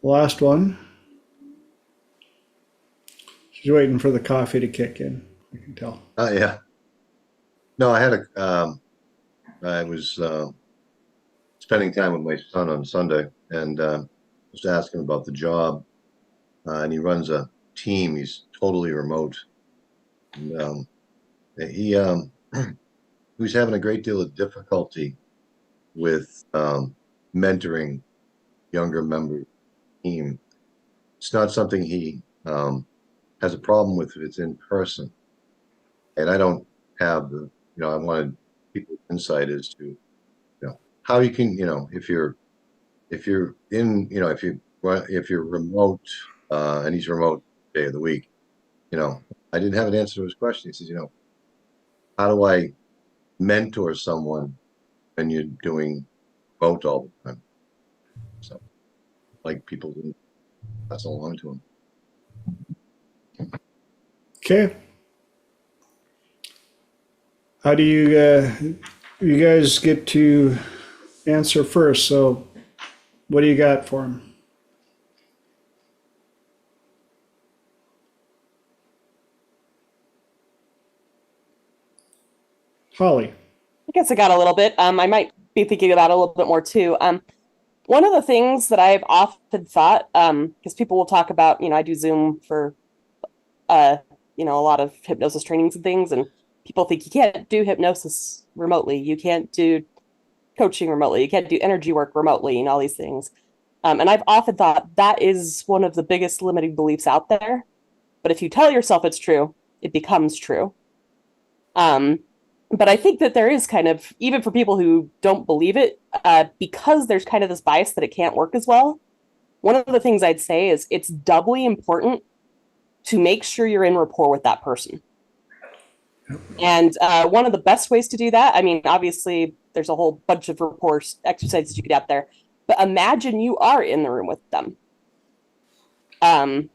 the last one. She's waiting for the coffee to kick in, I can tell. Yeah. No, I was spending time with my son on Sunday, and was asking about the job. And he runs a team. He's totally remote. And he was having a great deal of difficulty with mentoring younger members of the team. It's not something he has a problem with if it's in person. And I don't have I wanted people's insight as to, how you can, if you're in, if you're remote, and he's remote day of the week, I didn't have an answer to his question. He says, how do I mentor someone when you're doing remote all the time? So, like, people didn't pass along to him. Okay. How do you guys get to answer first? So what do you got for him? Holly. I guess I got a little bit. I might be thinking about it a little bit more too. One of the things that I've often thought, because people will talk about, I do Zoom for, a lot of hypnosis trainings and things, and people think you can't do hypnosis remotely, you can't do coaching remotely, you can't do energy work remotely, and all these things. And I've often thought that is one of the biggest limiting beliefs out there. But if you tell yourself it's true, it becomes true. But I think that there is kind of, even for people who don't believe it, because there's kind of this bias that it can't work as well. One of the things I'd say is it's doubly important to make sure you're in rapport with that person. And one of the best ways to do that, I mean, obviously, there's a whole bunch of rapport exercises you could out there, but imagine you are in the room with them. And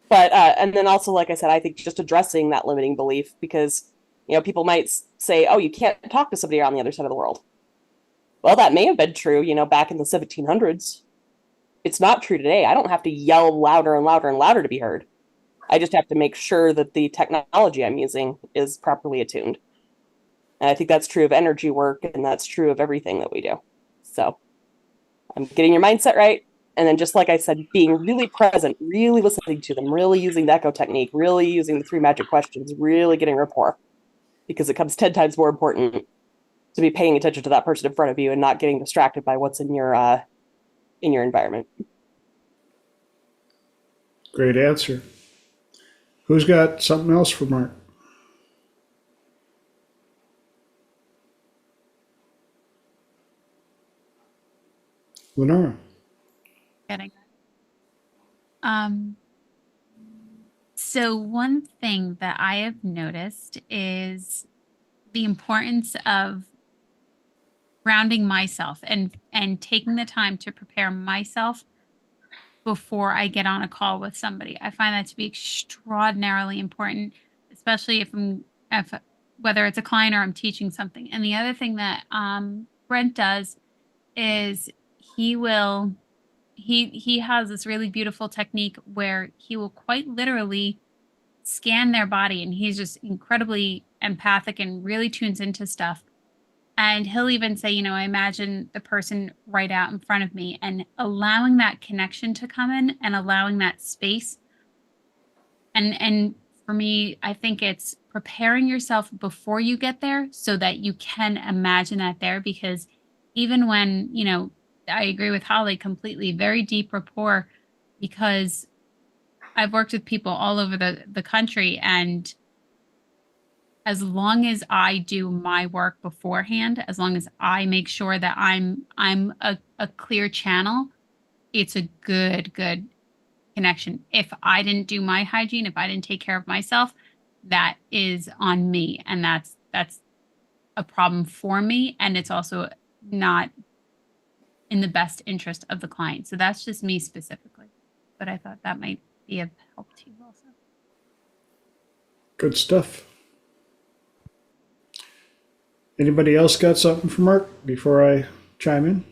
then also, like I said, I think just addressing that limiting belief, because people might say, oh, you can't talk to somebody on the other side of the world. Well, that may have been true, back in the 1700s. It's not true today. I don't have to yell louder and louder and louder to be heard. I just have to make sure that the technology I'm using is properly attuned. And I think that's true of energy work, and that's true of everything that we do. So I'm getting your mindset right. And then, just like I said, being really present, really listening to them, really using the echo technique, really using the 3 magic questions, really getting rapport. Because it comes 10 times more important to be paying attention to that person in front of you and not getting distracted by what's in your environment. Great answer. Who's got something else for Mark? Lenora. Getting So one thing that I have noticed is the importance of grounding myself and taking the time to prepare myself before I get on a call with somebody. I find that to be extraordinarily important, especially if whether it's a client or I'm teaching something. And the other thing that Brent does is he has this really beautiful technique where he will quite literally scan their body, and he's just incredibly empathic and really tunes into stuff. And he'll even say, I imagine the person right out in front of me, and allowing that connection to come in and allowing that space. And for me, I think it's preparing yourself before you get there so that you can imagine that there, because even when, I agree with Holly completely, very deep rapport, because I've worked with people all over the country, and as long as I do my work beforehand, as long as I make sure that I'm a clear channel, it's a good connection. If I didn't do my hygiene, if I didn't take care of myself, that is on me, and that's a problem for me, and it's also not in the best interest of the client. So that's just me specifically, but I thought that might be of help to you also. Good stuff. Anybody else got something for Mark before I chime in?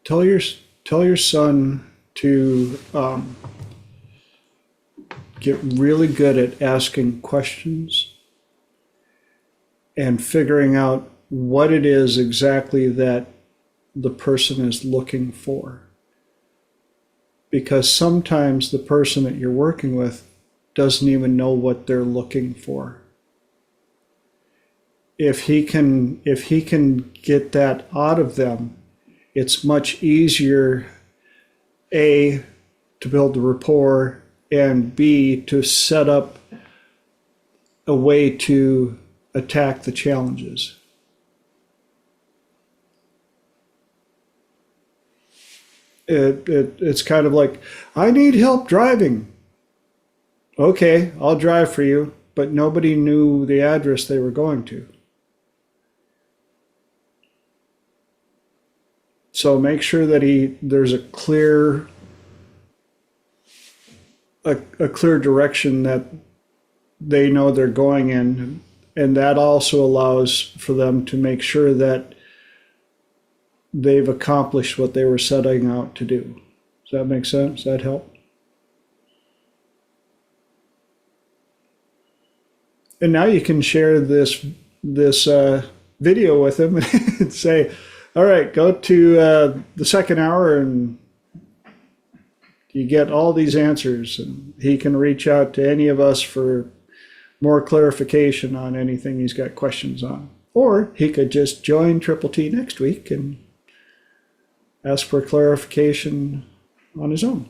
Tell your son to get really good at asking questions and figuring out what it is exactly that the person is looking for. Because sometimes the person that you're working with doesn't even know what they're looking for. If he can get that out of them, it's much easier, A, to build the rapport, and B, to set up a way to attack the challenges. It's kind of like, I need help driving. Okay, I'll drive for you, but nobody knew the address they were going to. So make sure that there's a clear direction that they know they're going in, and that also allows for them to make sure that they've accomplished what they were setting out to do. Does that make sense? Does that help? And now you can share this video with him and say, all right, go to the second hour and you get all these answers, and he can reach out to any of us for more clarification on anything he's got questions on. Or he could just join Triple T next week and ask for clarification on his own.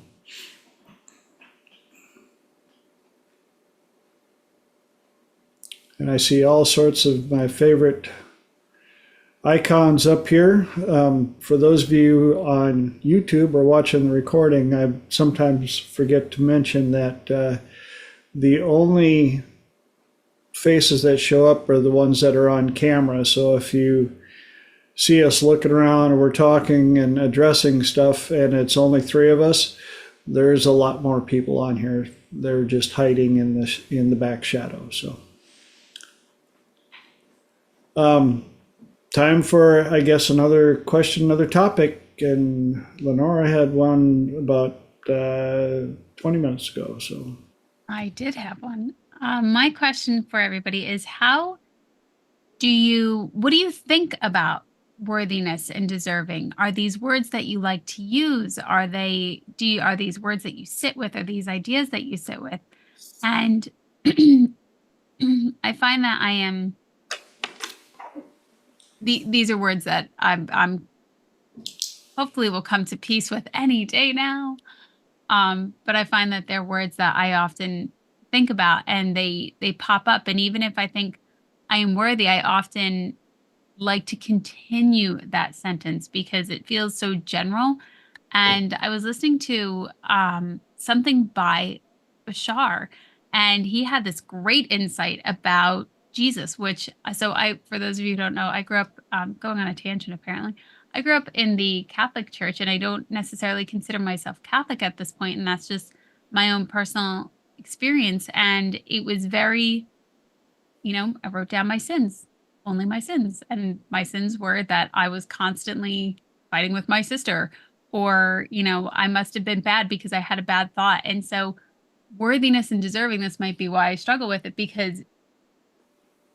And I see all sorts of my favorite icons up here. For those of you on YouTube or watching the recording, I sometimes forget to mention that the only faces that show up are the ones that are on camera. So if you see us looking around and we're talking and addressing stuff and it's only three of us, there's a lot more people on here. They're just hiding in the back shadow. So time for, I guess, another question, another topic. And Lenora had one about 20 minutes ago. So I did have one. My question for everybody is, what do you think about worthiness and deserving? Are these words that you like to use? Are these words that you sit with? Are these ideas that you sit with? And I find that these are words that I'm hopefully will come to peace with any day now. But I find that they're words that I often think about, and they pop up. And even if I think I am worthy, I often like to continue that sentence because it feels so general. And I was listening to something by Bashar, and he had this great insight about Jesus, for those of you who don't know, I grew up going on a tangent, apparently. I grew up in the Catholic Church, and I don't necessarily consider myself Catholic at this point, and that's just my own personal experience. And it was very, I wrote down my sins, only my sins. And my sins were that I was constantly fighting with my sister, or, I must have been bad because I had a bad thought. And so worthiness and deservingness might be why I struggle with it, because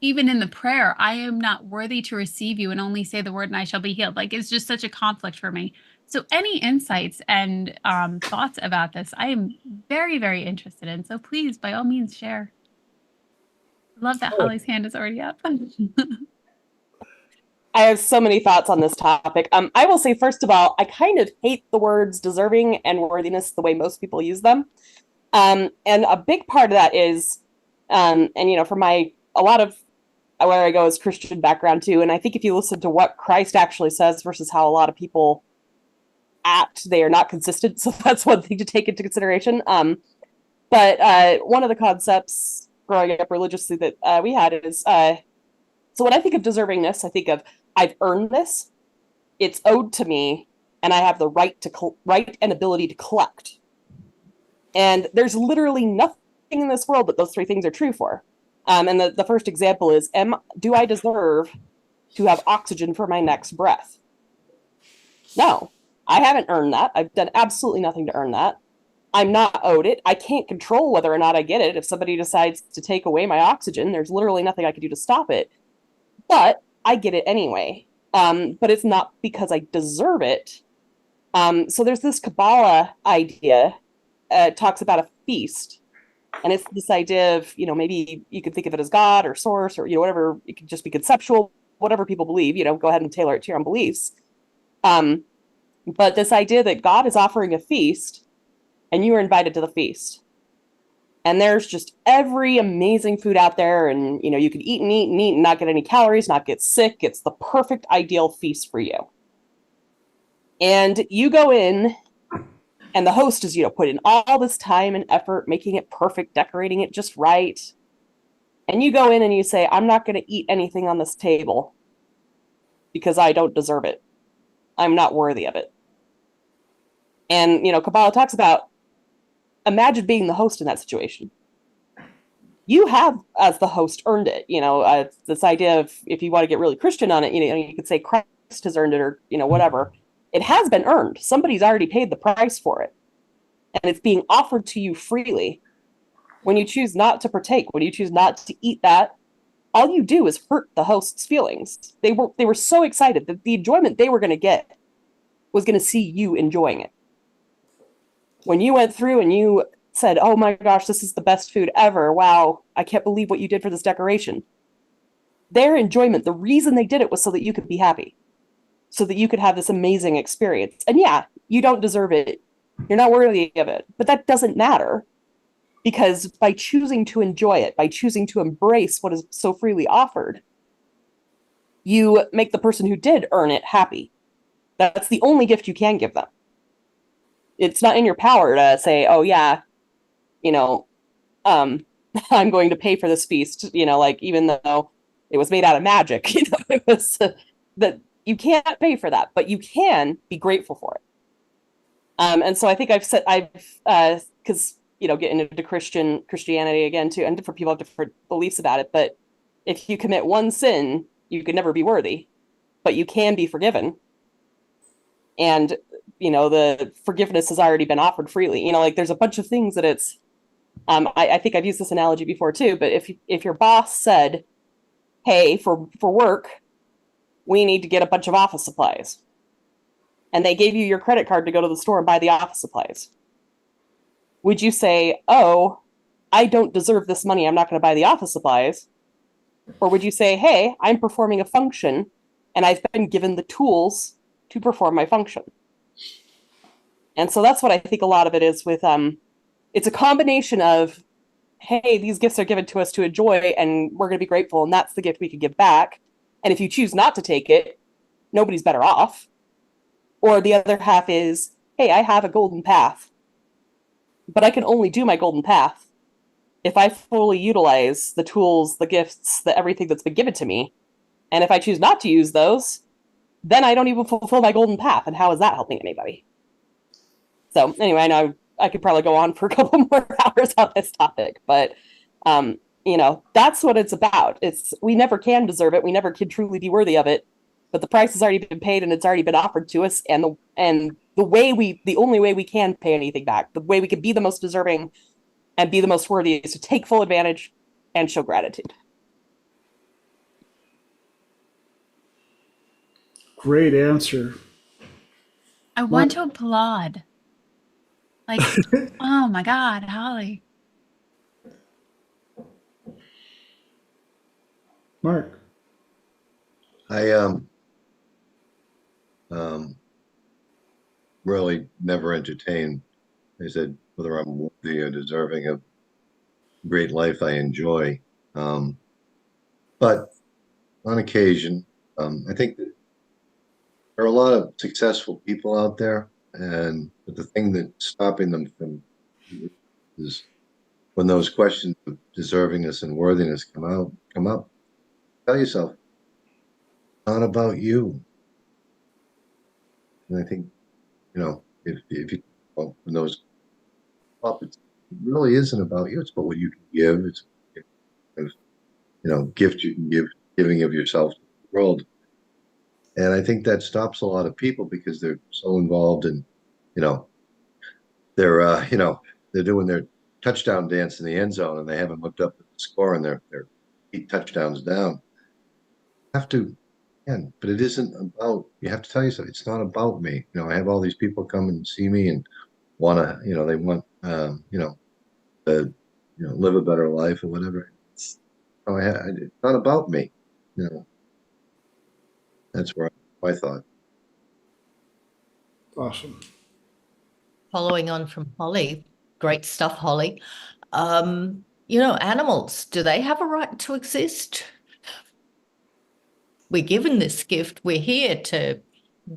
even in the prayer, I am not worthy to receive you, and only say the word and I shall be healed. Like, it's just such a conflict for me. So any insights and thoughts about this, I am very, very interested in. So please, by all means, share. I love that Holly's hand is already up. I have so many thoughts on this topic. I will say, first of all, I kind of hate the words deserving and worthiness the way most people use them. And a big part of that is, and you know, from a lot of where I go is Christian background too. And I think if you listen to what Christ actually says versus how a lot of people act, they are not consistent. So that's one thing to take into consideration. But one of the concepts growing up religiously that we had is, so when I think of deservingness, I think of I've earned this, it's owed to me, and I have the right and ability to collect. And there's literally nothing in this world that those three things are true for. And the first example is, do I deserve to have oxygen for my next breath? No, I haven't earned that. I've done absolutely nothing to earn that. I'm not owed it. I can't control whether or not I get it. If somebody decides to take away my oxygen, there's literally nothing I can do to stop it. But I get it anyway. But it's not because I deserve it. So there's this Kabbalah idea. It talks about a feast. And it's this idea of, you know, maybe you could think of it as God or source or, you know, whatever. It could just be conceptual, whatever people believe, you know, go ahead and tailor it to your own beliefs. But this idea that God is offering a feast and you are invited to the feast. And there's just every amazing food out there. And, you know, you can eat and eat and eat and not get any calories, not get sick. It's the perfect ideal feast for you. And you go in and the host is, you know, put in all this time and effort, making it perfect, decorating it just right. And you go in and you say, I'm not going to eat anything on this table because I don't deserve it. I'm not worthy of it. And, you know, Kabbalah talks about, imagine being the host in that situation. You have, as the host, earned it. You know, this idea of, if you want to get really Christian on it, you know, you could say Christ has earned it, or, you know, whatever. It has been earned. Somebody's already paid the price for it. And it's being offered to you freely. When you choose not to partake, when you choose not to eat that, all you do is hurt the host's feelings. They were so excited that the enjoyment they were going to get was going to see you enjoying it. When you went through and you said, oh my gosh, this is the best food ever. Wow, I can't believe what you did for this decoration. Their enjoyment, the reason they did it was so that you could be happy, so that you could have this amazing experience. And yeah, you don't deserve it. You're not worthy of it. But that doesn't matter, because by choosing to enjoy it, by choosing to embrace what is so freely offered, you make the person who did earn it happy. That's the only gift you can give them. It's not in your power to say, oh yeah, you know, I'm going to pay for this feast, you know, like, even though it was made out of magic, you know, it was that you can't pay for that, but you can be grateful for it. And so I think because, you know, getting into Christianity again too, and different people have different beliefs about it, but if you commit one sin, you could never be worthy, but you can be forgiven. And, you know, the forgiveness has already been offered freely. You know, like, there's a bunch of things that it's, I think I've used this analogy before too, but if your boss said, hey, for work, we need to get a bunch of office supplies, and they gave you your credit card to go to the store and buy the office supplies, would you say, oh, I don't deserve this money, I'm not going to buy the office supplies? Or would you say, hey, I'm performing a function and I've been given the tools to perform my function? And so that's what I think a lot of it is with, it's a combination of, hey, these gifts are given to us to enjoy and we're going to be grateful, and that's the gift we can give back. And if you choose not to take it, nobody's better off. Or the other half is, hey, I have a golden path, but I can only do my golden path if I fully utilize the tools, the gifts, everything that's been given to me. And if I choose not to use those, then I don't even fulfill my golden path. And how is that helping anybody? So anyway, I know I could probably go on for a couple more hours on this topic, but you know, that's what it's about. We never can deserve it. We never can truly be worthy of it, but the price has already been paid and it's already been offered to us. And the only way we can pay anything back, the way we can be the most deserving and be the most worthy, is to take full advantage and show gratitude. Great answer. I want to applaud. Like, oh my God, Holly. Mark. I really never entertained. I said whether I'm worthy or deserving of great life I enjoy. But on occasion, I think that there are a lot of successful people out there, but the thing that's stopping them from is when those questions of deservingness and worthiness come up. Tell yourself, it's not about you. And I think, if you when those up, it really isn't about you. It's about what you can give. It's gift you can give, giving of yourself to the world. And I think that stops a lot of people because they're so involved in, they're they're doing their touchdown dance in the end zone and they haven't looked up at the score and they're 8 touchdowns down. You have to, but it isn't about. You have to tell yourself it's not about me. I have all these people come and see me and want to, they want, to, live a better life or whatever. It's not about me. That's where I thought. Awesome. Following on from Holly, great stuff, Holly. Animals, do they have a right to exist? We're given this gift. We're here to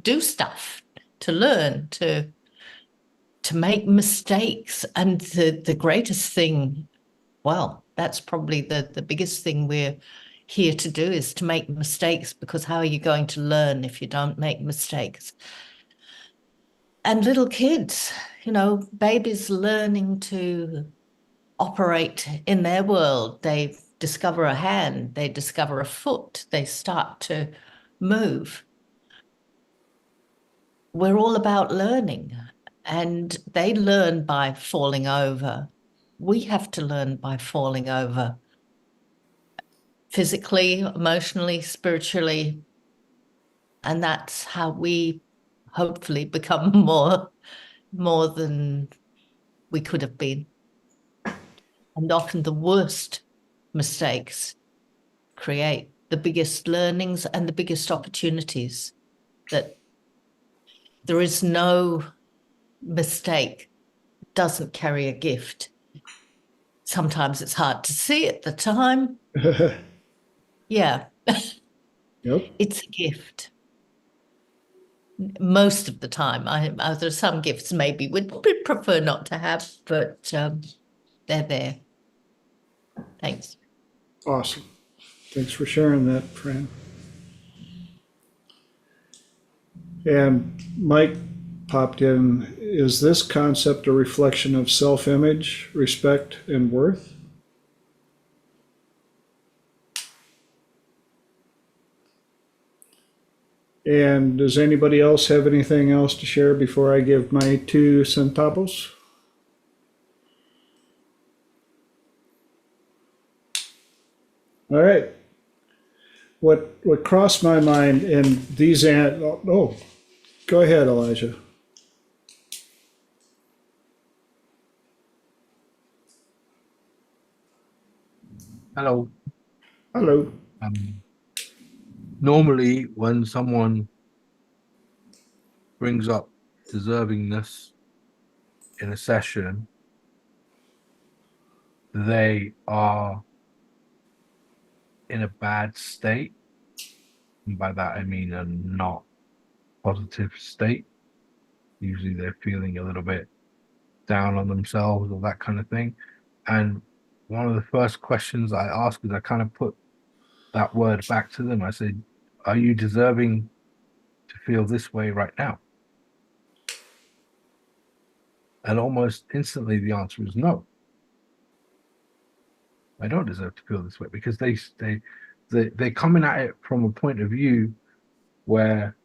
do stuff, to learn, to make mistakes. And the greatest thing, well, that's probably the biggest thing we're here to do is to make mistakes, because how are you going to learn if you don't make mistakes? And little kids, babies learning to operate in their world. They discover a hand, they discover a foot, they start to move. We're all about learning, and they learn by falling over. We have to learn by falling over. Physically, emotionally, spiritually. And that's how we hopefully become more than we could have been. And often the worst mistakes create the biggest learnings and the biggest opportunities. That there is no mistake doesn't carry a gift. Sometimes it's hard to see at the time. Yeah. Yep. It's a gift. Most of the time. There are some gifts maybe we'd prefer not to have, but they're there. Thanks. Awesome. Thanks for sharing that, Fran. And Mike popped in, is this concept a reflection of self-image, respect, and worth? And does anybody else have anything else to share before I give my 2 centavos? All right. What crossed my mind in these go ahead, Elijah. Hello. Hello. Normally, when someone brings up deservingness in a session, they are in a bad state. And by that, I mean a not positive state. Usually they're feeling a little bit down on themselves or that kind of thing. And one of the first questions I ask is I kind of put that word back to them. I say, are you deserving to feel this way right now? And almost instantly the answer is no. I don't deserve to feel this way, because they're coming at it from a point of view where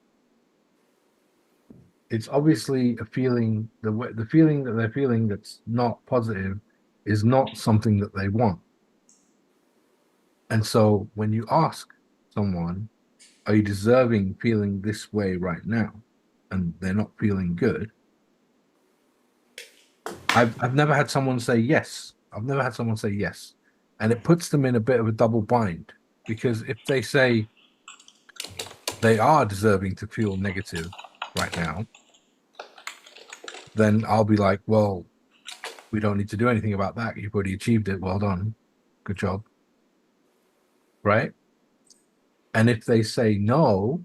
it's obviously a feeling, the feeling that they're feeling that's not positive is not something that they want. And so when you ask someone, are you deserving feeling this way right now? And they're not feeling good. I've never had someone say yes. I've never had someone say yes. And it puts them in a bit of a double bind, because if they say they are deserving to feel negative, right now, then I'll be like, well, we don't need to do anything about that. You've already achieved it. Well done. Good job. Right? And if they say no,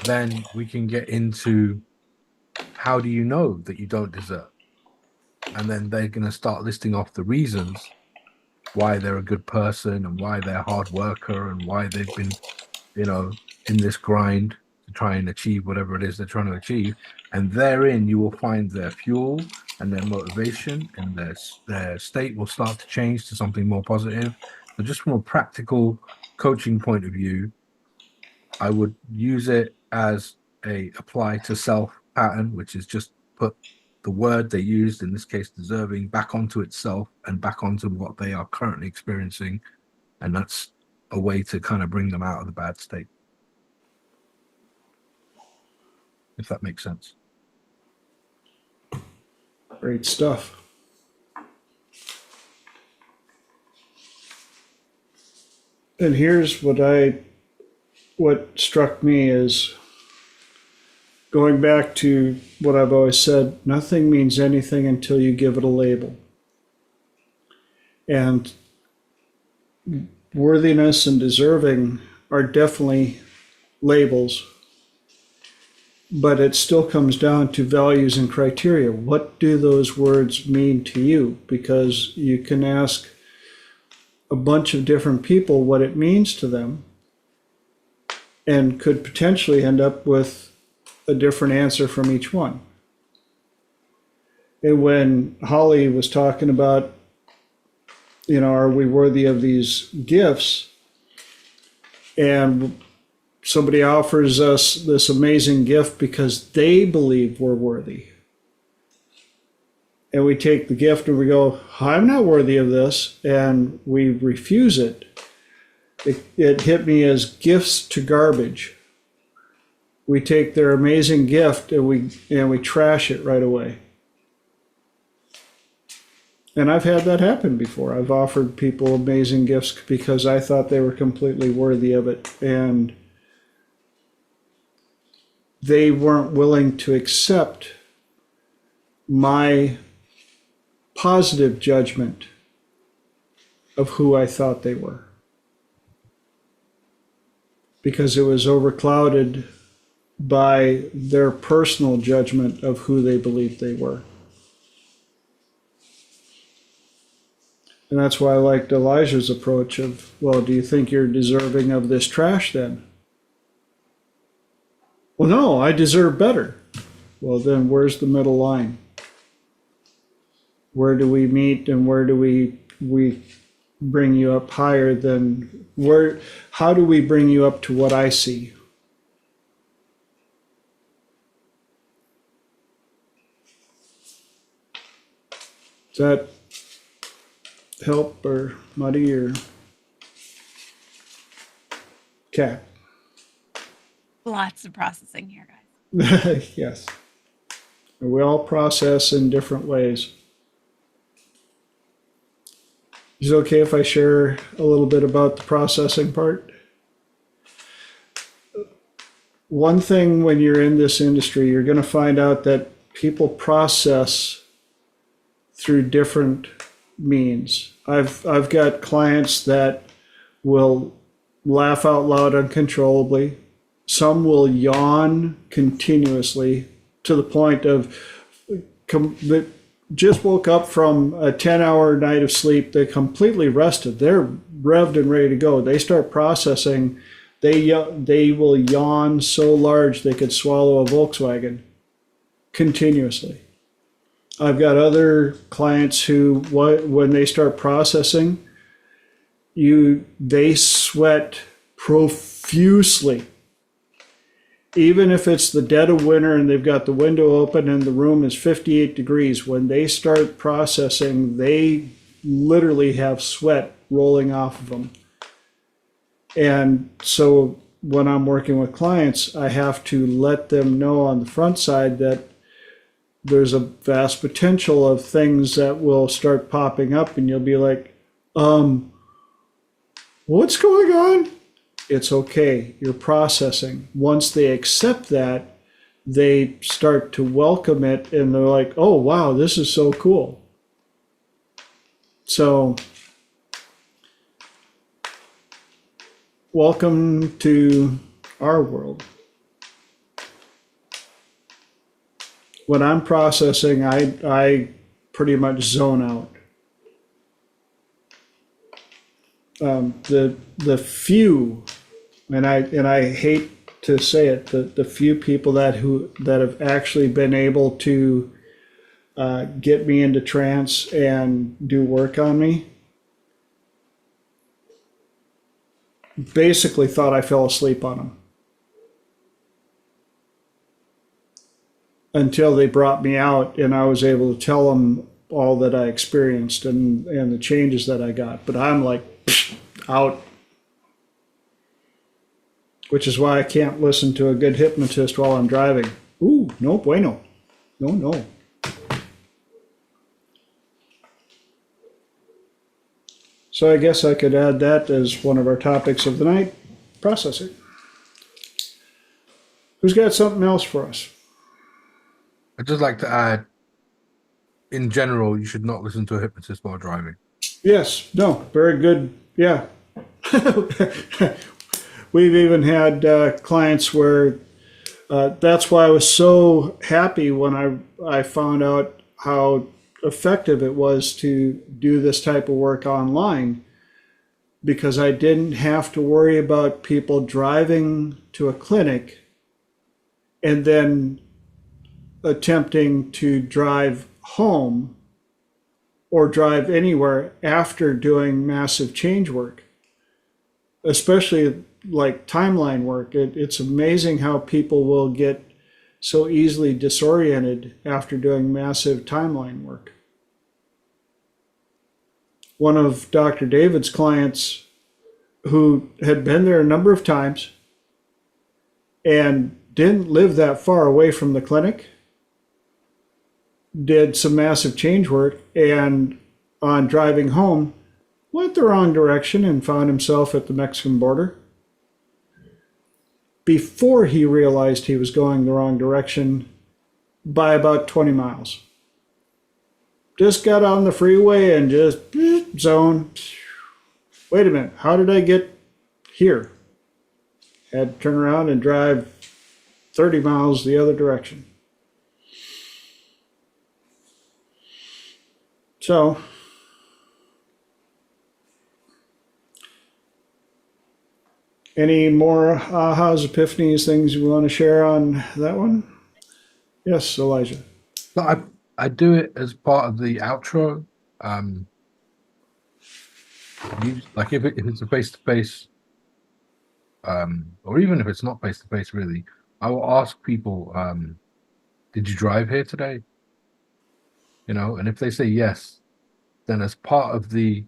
then we can get into, how do you know that you don't deserve? And then they're going to start listing off the reasons why they're a good person and why they're a hard worker and why they've been, in this grind to try and achieve whatever it is they're trying to achieve. And therein you will find their fuel and their motivation, and their state will start to change to something more positive. So just from a practical coaching point of view, I would use it as a apply to self pattern, which is just put the word they used, in this case deserving, back onto itself and back onto what they are currently experiencing. And that's a way to kind of bring them out of the bad state, if that makes sense. Great stuff. And here's what struck me is, going back to what I've always said, nothing means anything until you give it a label. And worthiness and deserving are definitely labels, but it still comes down to values and criteria. What do those words mean to you? Because you can ask a bunch of different people what it means to them and could potentially end up with a different answer from each one. And when Holly was talking about, are we worthy of these gifts? And somebody offers us this amazing gift because they believe we're worthy. And we take the gift and we go, I'm not worthy of this, and we refuse it. It hit me as gifts to garbage. We take their amazing gift and we trash it right away. And I've had that happen before. I've offered people amazing gifts because I thought they were completely worthy of it, and they weren't willing to accept my positive judgment of who I thought they were, because it was overclouded by their personal judgment of who they believed they were. And that's why I liked Elijah's approach of, well, do you think you're deserving of this trash then? Well, no, I deserve better. Well, then where's the middle line? Where do we meet, and where do we bring you up higher than where? How do we bring you up to what I see? Does that help or muddy or cat? Lots of processing here, guys. Yes. We all process in different ways. Is it okay if I share a little bit about the processing part? One thing when you're in this industry, you're going to find out that people process through different means. I've got clients that will laugh out loud uncontrollably. Some will yawn continuously to the point of just woke up from a 10-hour night of sleep. They're completely rested. They're revved and ready to go. They start processing. They will yawn so large they could swallow a Volkswagen continuously. I've got other clients who, when they start processing, they sweat profusely. Even if it's the dead of winter and they've got the window open and the room is 58 degrees, when they start processing, they literally have sweat rolling off of them. And so when I'm working with clients, I have to let them know on the front side that there's a vast potential of things that will start popping up, and you'll be like, what's going on? It's okay. You're processing. Once they accept that, they start to welcome it and they're like, oh, wow, this is so cool. So, welcome to our world. When I'm processing, I pretty much zone out. The few, and I hate to say it, the few people that have actually been able to get me into trance and do work on me, basically thought I fell asleep on them until they brought me out and I was able to tell them all that I experienced and the changes that I got. But I'm like, out. Which is why I can't listen to a good hypnotist while I'm driving. Ooh, no bueno. No, no. So I guess I could add that as one of our topics of the night, processing. Who's got something else for us? I'd just like to add, in general, you should not listen to a hypnotist while driving. Yes, no, very good. Yeah. We've even had clients where that's why I was so happy when I found out how effective it was to do this type of work online, because I didn't have to worry about people driving to a clinic and then attempting to drive home or drive anywhere after doing massive change work, especially like timeline work. It's amazing how people will get so easily disoriented after doing massive timeline work. One of Dr. David's clients, who had been there a number of times and didn't live that far away from the clinic, did some massive change work, and on driving home went the wrong direction and found himself at the Mexican border. Before he realized he was going the wrong direction by about 20 miles. Just got on the freeway and just zone. Wait a minute, how did I get here? Had to turn around and drive 30 miles the other direction. So, any more ahas, epiphanies, things you want to share on that one? Yes, Elijah. But I do it as part of the outro. Like if it's a face-to-face, or even if it's not face-to-face, really, I will ask people, did you drive here today? You know, and if they say yes, then as part of the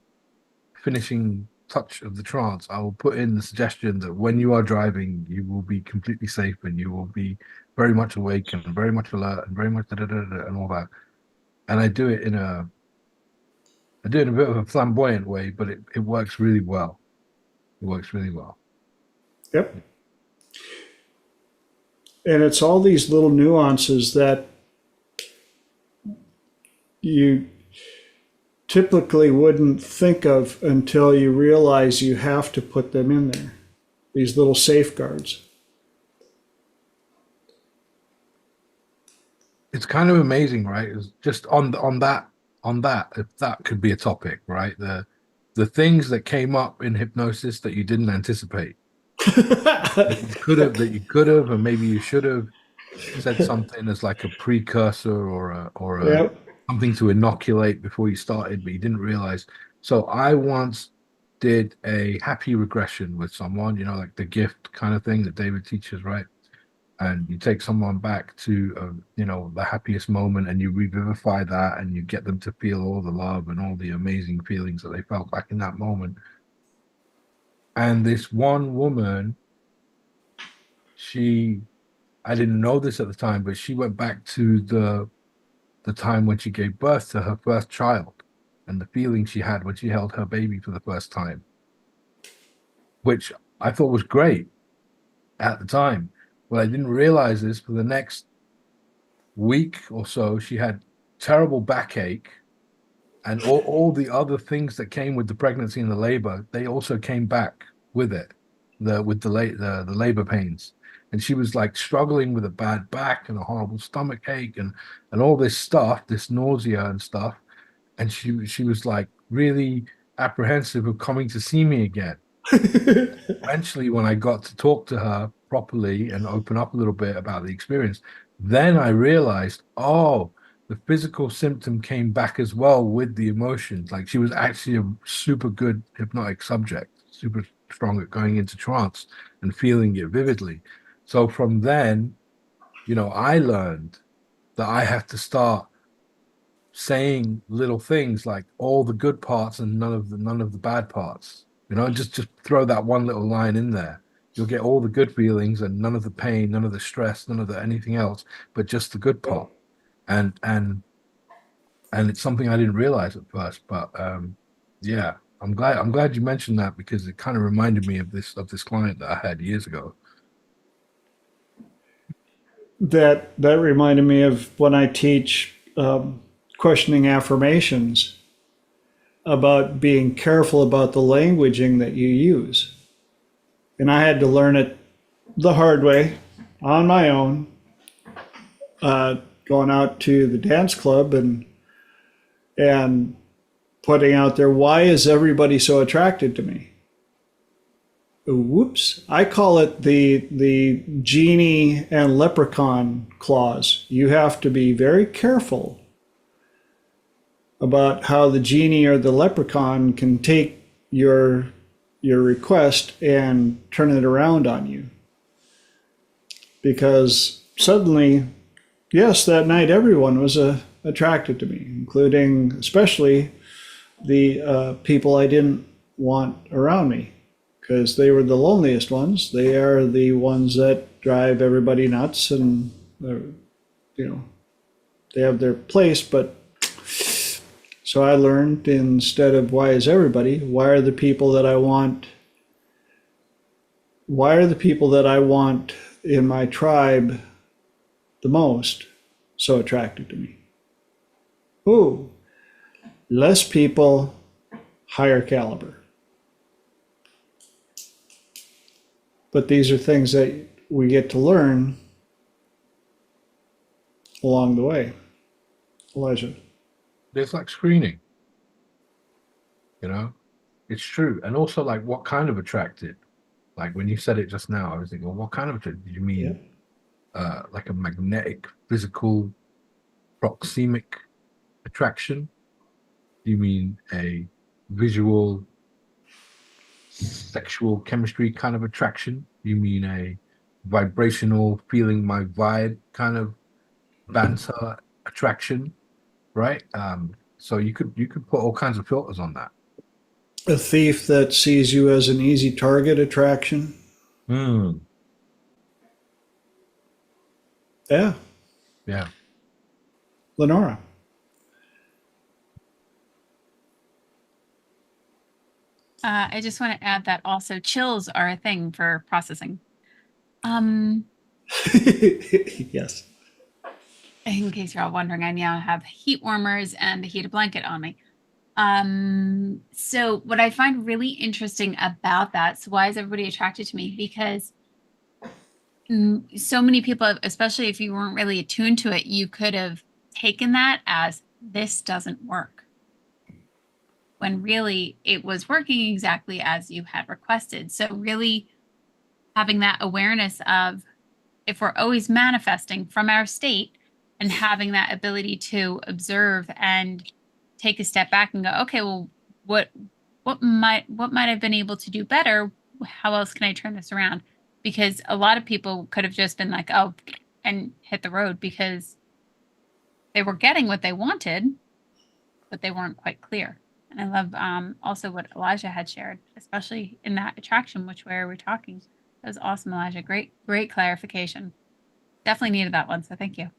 finishing touch of the trance, I will put in the suggestion that when you are driving, you will be completely safe and you will be very much awake and very much alert and very much and all that. And I do it in a bit of a flamboyant way, but it works really well. It works really well. Yep. And it's all these little nuances that you typically wouldn't think of until you realize you have to put them in there. These little safeguards. It's kind of amazing, right? It's just on that, if that could be a topic, right? The things that came up in hypnosis that you didn't anticipate. that you could have, and maybe you should have said something as like a precursor or Yep. something to inoculate before you started, but you didn't realize. So I once did a happy regression with someone, you know, like the gift kind of thing that David teaches, right? And you take someone back to, you know, the happiest moment, and you revivify that, and you get them to feel all the love and all the amazing feelings that they felt back in that moment. And this one woman, I didn't know this at the time, but she went back to the time when she gave birth to her first child and the feeling she had when she held her baby for the first time, which I thought was great at the time. Well, I didn't realize this for the next week or so, she had terrible backache, and all the other things that came with the pregnancy and the labor, they also came back with it, the labor pains. And she was like struggling with a bad back and a horrible stomach ache and all this stuff, this nausea and stuff. And she was like really apprehensive of coming to see me again. Eventually, when I got to talk to her properly and open up a little bit about the experience, then I realized, oh, the physical symptom came back as well with the emotions. Like she was actually a super good hypnotic subject, super strong at going into trance and feeling it vividly. So from then, I learned that I have to start saying little things like all the good parts and none of the bad parts. Just throw that one little line in there. You'll get all the good feelings and none of the pain, none of the stress, none of the anything else, but just the good part. And it's something I didn't realize at first, but yeah, I'm glad you mentioned that, because it kind of reminded me of this client that I had years ago. That reminded me of when I teach questioning affirmations, about being careful about the languaging that you use. And I had to learn it the hard way on my own, going out to the dance club and putting out there, why is everybody so attracted to me? Whoops. I call it the genie and leprechaun clause. You have to be very careful about how the genie or the leprechaun can take your request and turn it around on you. Because suddenly, yes, that night everyone was attracted to me, including especially the people I didn't want around me, because they were the loneliest ones. They are the ones that drive everybody nuts, and they have their place. But so I learned, instead of why is everybody, why are the people that I want in my tribe the most so attracted to me? Ooh, less people, higher caliber. But these are things that we get to learn along the way. Elijah. It's like screening, it's true. And also, like, what kind of attracted? Like when you said it just now, I was thinking, well, what kind of attracted? Did you mean like a magnetic, physical, proxemic attraction? Do you mean a visual, sexual chemistry kind of attraction? Do you mean a vibrational, feeling my vibe kind of banter attraction? Right? So you could put all kinds of filters on that. A thief that sees you as an easy target attraction. Yeah. Yeah. Lenora. I just want to add that also chills are a thing for processing. Yes. In case you're all wondering, I now have heat warmers and a heated blanket on me. So what I find really interesting about that, so why is everybody attracted to me? Because so many people, especially if you weren't really attuned to it, you could have taken that as this doesn't work, when really it was working exactly as you had requested. So really having that awareness of, if we're always manifesting from our state, and having that ability to observe and take a step back and go, okay, well, what might I've been able to do better? How else can I turn this around? Because a lot of people could have just been like, oh, and hit the road, because they were getting what they wanted, but they weren't quite clear. And I love also what Elijah had shared, especially in that attraction, which where we're talking. That was awesome, Elijah. Great clarification. Definitely needed that one, so thank you.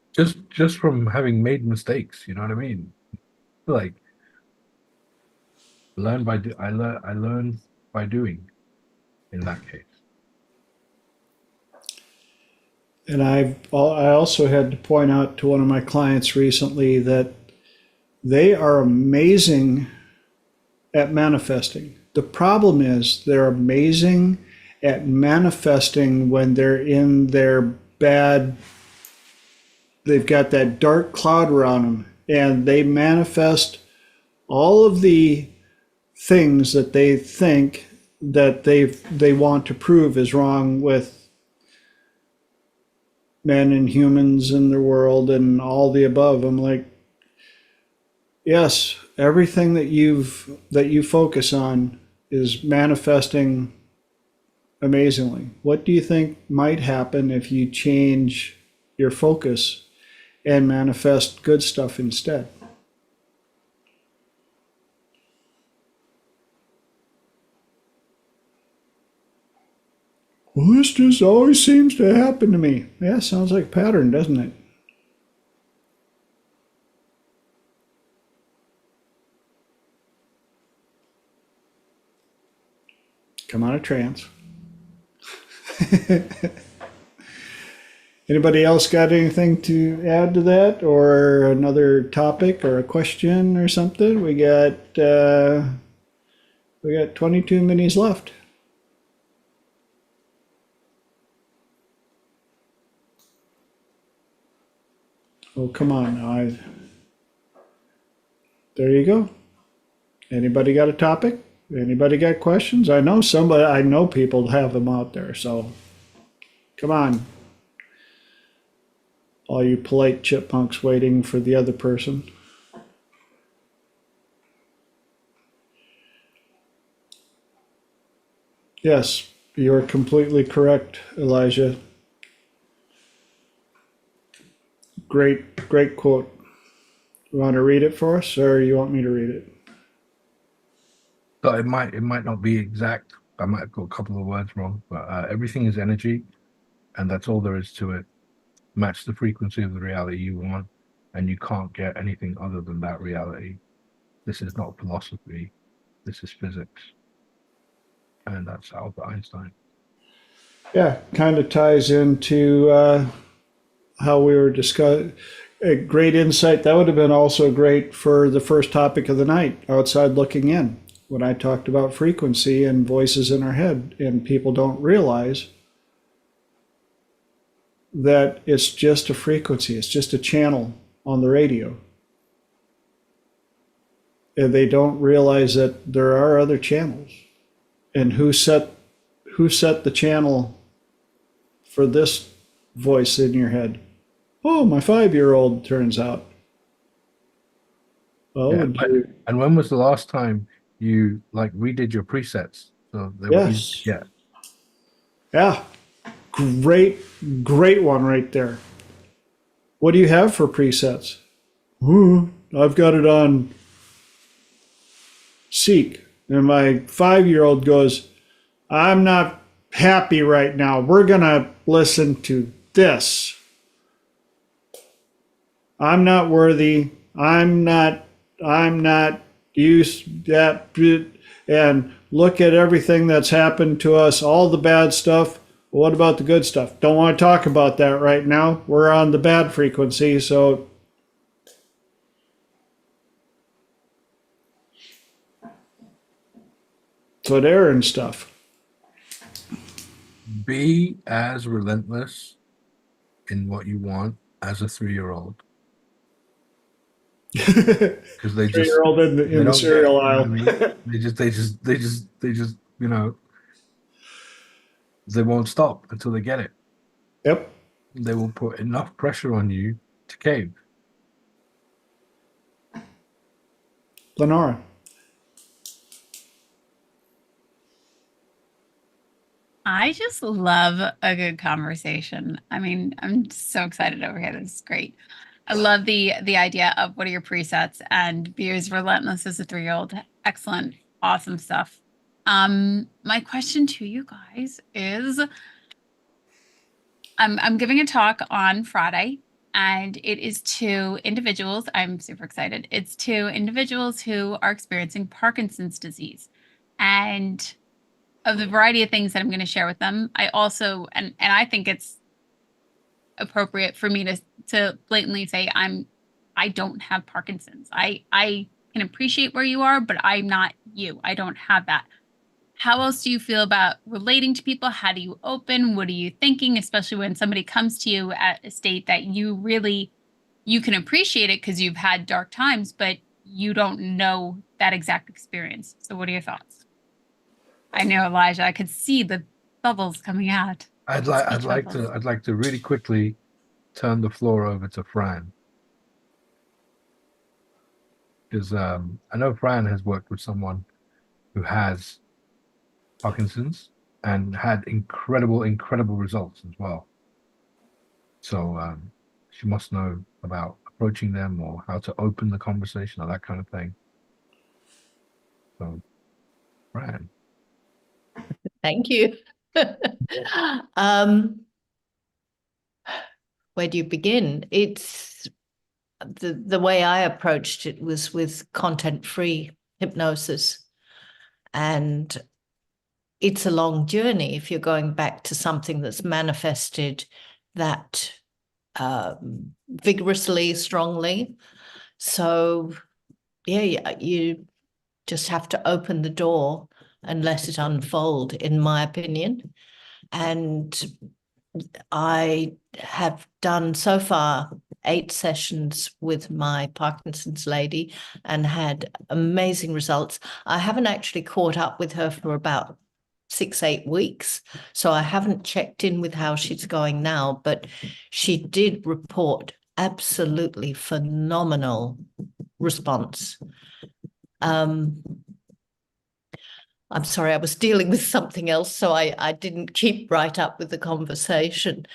Just from having made mistakes, you know what I mean? Like, I learned by doing in that case. And I also had to point out to one of my clients recently that they are amazing at manifesting. The problem is they're amazing at manifesting when they're in their bad, they've got that dark cloud around them, and they manifest all of the things that they think that they want to prove is wrong with men and humans in the world and all the above. I'm like, yes, everything that you focus on is manifesting amazingly. What do you think might happen if you change your focus and manifest good stuff instead? Well, this just always seems to happen to me. Yeah, sounds like a pattern, doesn't it? Come out of trance. Anybody else got anything to add to that, or another topic or a question or something? We got 22 minis left. Oh, come on now. There you go. Anybody got a topic? Anybody got questions? I know people have them out there, so come on. All you polite chipmunks waiting for the other person. Yes, you're completely correct, Elijah. Great quote. You want to read it for us, or you want me to read it? So it might not be exact. I might have got a couple of words wrong, but everything is energy, and that's all there is to it. Match the frequency of the reality you want, and you can't get anything other than that reality. This is not philosophy. This is physics, and that's Albert Einstein. Yeah, kind of ties into how we were discussing. A great insight. That would have been also great for the first topic of the night, outside looking in, when I talked about frequency and voices in our head, and people don't realize that it's just a frequency, it's just a channel on the radio. And they don't realize that there are other channels. And who set the channel for this voice in your head? Oh, my 5-year-old, turns out. Well, Yeah, and when was the last time you redid your presets so they were easy to get? Yeah, great one right there. What do you have for presets? I've got it on Seek. And my 5-year-old goes, I'm not happy right now. We're going to listen to this. I'm not worthy. I'm not used that, and look at everything that's happened to us, all the bad stuff. What about the good stuff? Don't want to talk about that right now. We're on the bad frequency, so there and stuff. Be as relentless in what you want as a 3-year-old. Because they just 3-year-old in the cereal aisle. they just they won't stop until they get it. Yep. They will put enough pressure on you to cave. Lenora. I just love a good conversation. I mean, I'm so excited over here. This is great. I love the idea of what are your presets, and be as relentless as a 3-year-old. Excellent, awesome stuff. My question to you guys is, I'm giving a talk on Friday, and it is to individuals. I'm super excited. It's to individuals who are experiencing Parkinson's disease, and of the variety of things that I'm going to share with them. I also, and I think it's appropriate for me to blatantly say I don't have Parkinson's. I can appreciate where you are, but I'm not you. I don't have that. How else do you feel about relating to people? How do you open? What are you thinking? Especially when somebody comes to you at a state that you can appreciate it because you've had dark times, but you don't know that exact experience. So what are your thoughts? I know, Elijah, I could see the bubbles coming out. I'd like to really quickly turn the floor over to Fran. Because I know Fran has worked with someone who has Parkinson's and had incredible results as well. So she must know about approaching them or how to open the conversation or that kind of thing. So, Fran. Thank you. Where do you begin? It's the way I approached it was with content-free hypnosis. And it's a long journey if you're going back to something that's manifested that vigorously, strongly. So, yeah, you just have to open the door and let it unfold, in my opinion. And I have done so far 8 sessions with my Parkinson's lady and had amazing results. I haven't actually caught up with her for about 6-8 weeks, so I haven't checked in with how she's going now, but she did report absolutely phenomenal response. I'm sorry, I was dealing with something else, so I didn't keep right up with the conversation.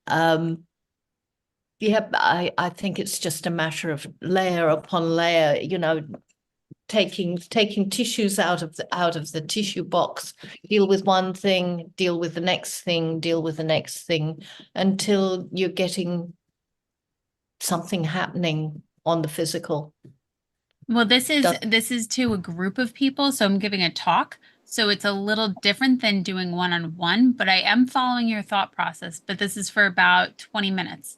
Yeah, I think it's just a matter of layer upon layer, taking tissues out of the tissue box, deal with one thing, deal with the next thing, deal with the next thing, until you're getting something happening on the physical. Well, this is to a group of people, so I'm giving a talk. So it's a little different than doing one-on-one, but I am following your thought process. But this is for about 20 minutes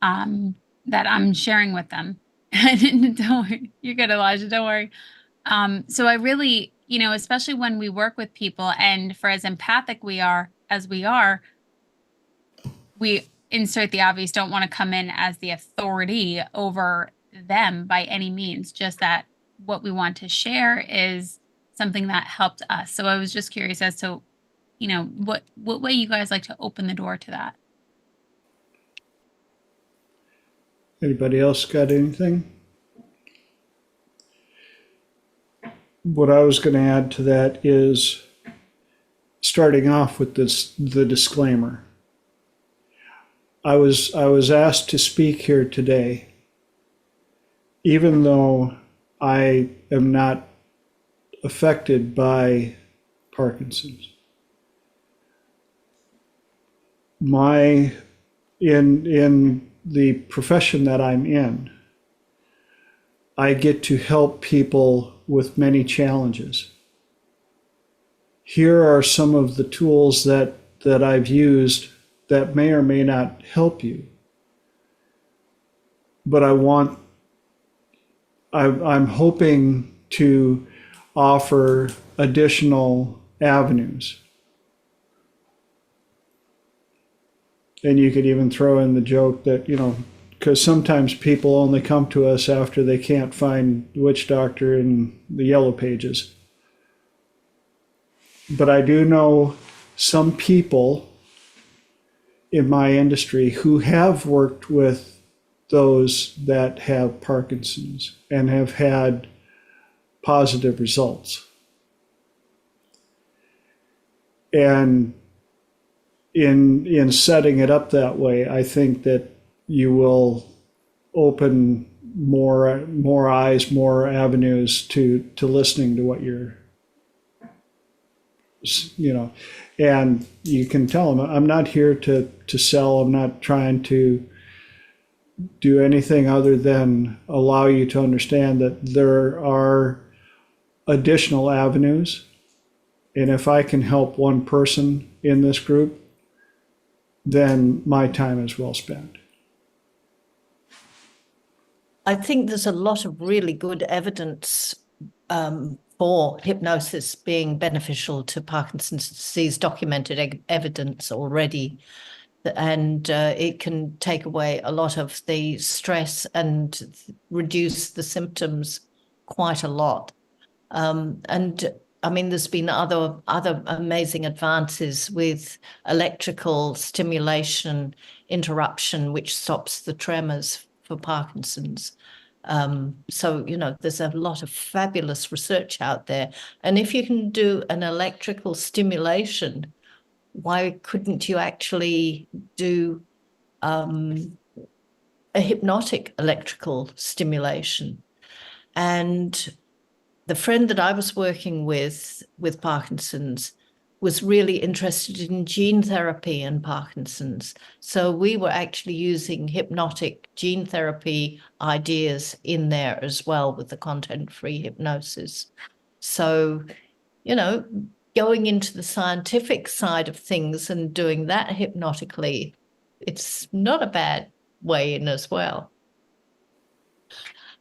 that I'm sharing with them. Don't worry. You're good, Elijah. Don't worry. So I really, especially when we work with people and for as empathic we are, we insert the obvious, don't want to come in as the authority over them by any means, just that what we want to share is something that helped us. So I was just curious as to, what way you guys like to open the door to that. Anybody else got anything? What I was going to add to that is starting off with the disclaimer. I was asked to speak here today, even though I am not affected by Parkinson's. In the profession that I'm in, I get to help people with many challenges. Here are some of the tools that I've used that may or may not help you. But I'm hoping to offer additional avenues. And you could even throw in the joke that, because sometimes people only come to us after they can't find the witch doctor in the yellow pages. But I do know some people in my industry who have worked with those that have Parkinson's and have had positive results. And in setting it up that way, I think that you will open more eyes, more avenues to listening to what you're, and you can tell them, I'm not here to sell. I'm not trying to do anything other than allow you to understand that there are additional avenues. And if I can help one person in this group, then my time is well spent. I think there's a lot of really good evidence for hypnosis being beneficial to Parkinson's disease, documented evidence already. And it can take away a lot of the stress and reduce the symptoms quite a lot. And I mean, there's been other amazing advances with electrical stimulation interruption, which stops the tremors for Parkinson's. So, you know, there's a lot of fabulous research out there. And if you can do an electrical stimulation, why couldn't you actually do a hypnotic electrical stimulation? And the friend that I was working with Parkinson's was really interested in gene therapy and Parkinson's. So we were actually using hypnotic gene therapy ideas in there as well with the content-free hypnosis. So, you know, going into the scientific side of things and doing that hypnotically, it's not a bad way in as well.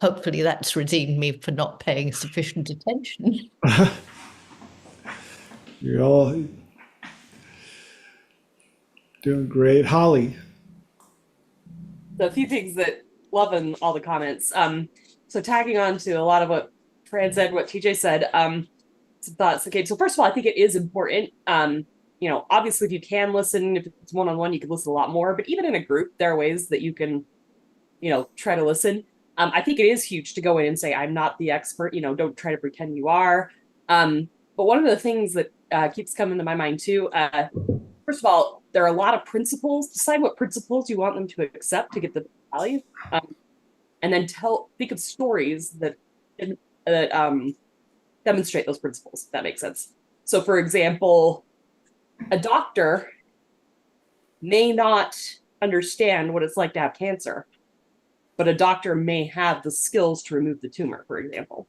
Hopefully that's redeemed me for not paying sufficient attention. You're all doing great. Holly. So a few things that loving all the comments. So tagging on to a lot of what Fran said, what TJ said, some thoughts. Okay, so first of all, I think it is important. You know, obviously if you can listen, if it's one-on-one, you can listen a lot more, but even in a group, there are ways that you can, you know, try to listen. I think it is huge to go in and say, I'm not the expert, you know, don't try to pretend you are. But one of the things that keeps coming to my mind too, first of all, there are a lot of principles. Decide what principles you want them to accept to get the value. And then think of stories that demonstrate those principles, if that makes sense. So for example, a doctor may not understand what it's like to have cancer, but a doctor may have the skills to remove the tumor, for example.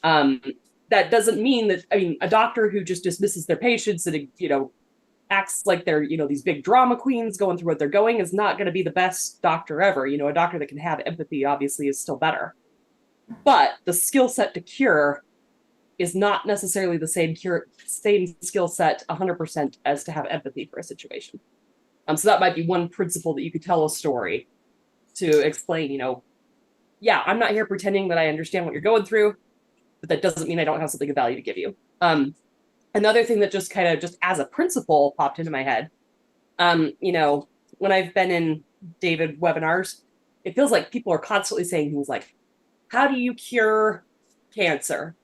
That doesn't mean that, I mean, a doctor who just dismisses their patients and, you know, acts like they're, you know, these big drama queens going through what they're going is not going to be the best doctor ever. You know, a doctor that can have empathy obviously is still better. But the skill set to cure is not necessarily the same skill set 100% as to have empathy for a situation. So that might be one principle that you could tell a story to explain, you know, yeah, I'm not here pretending that I understand what you're going through, but that doesn't mean I don't have something of value to give you. Another thing that just kind of just as a principle popped into my head, you know, when I've been in David webinars, it feels like people are constantly saying things like, how do you cure cancer?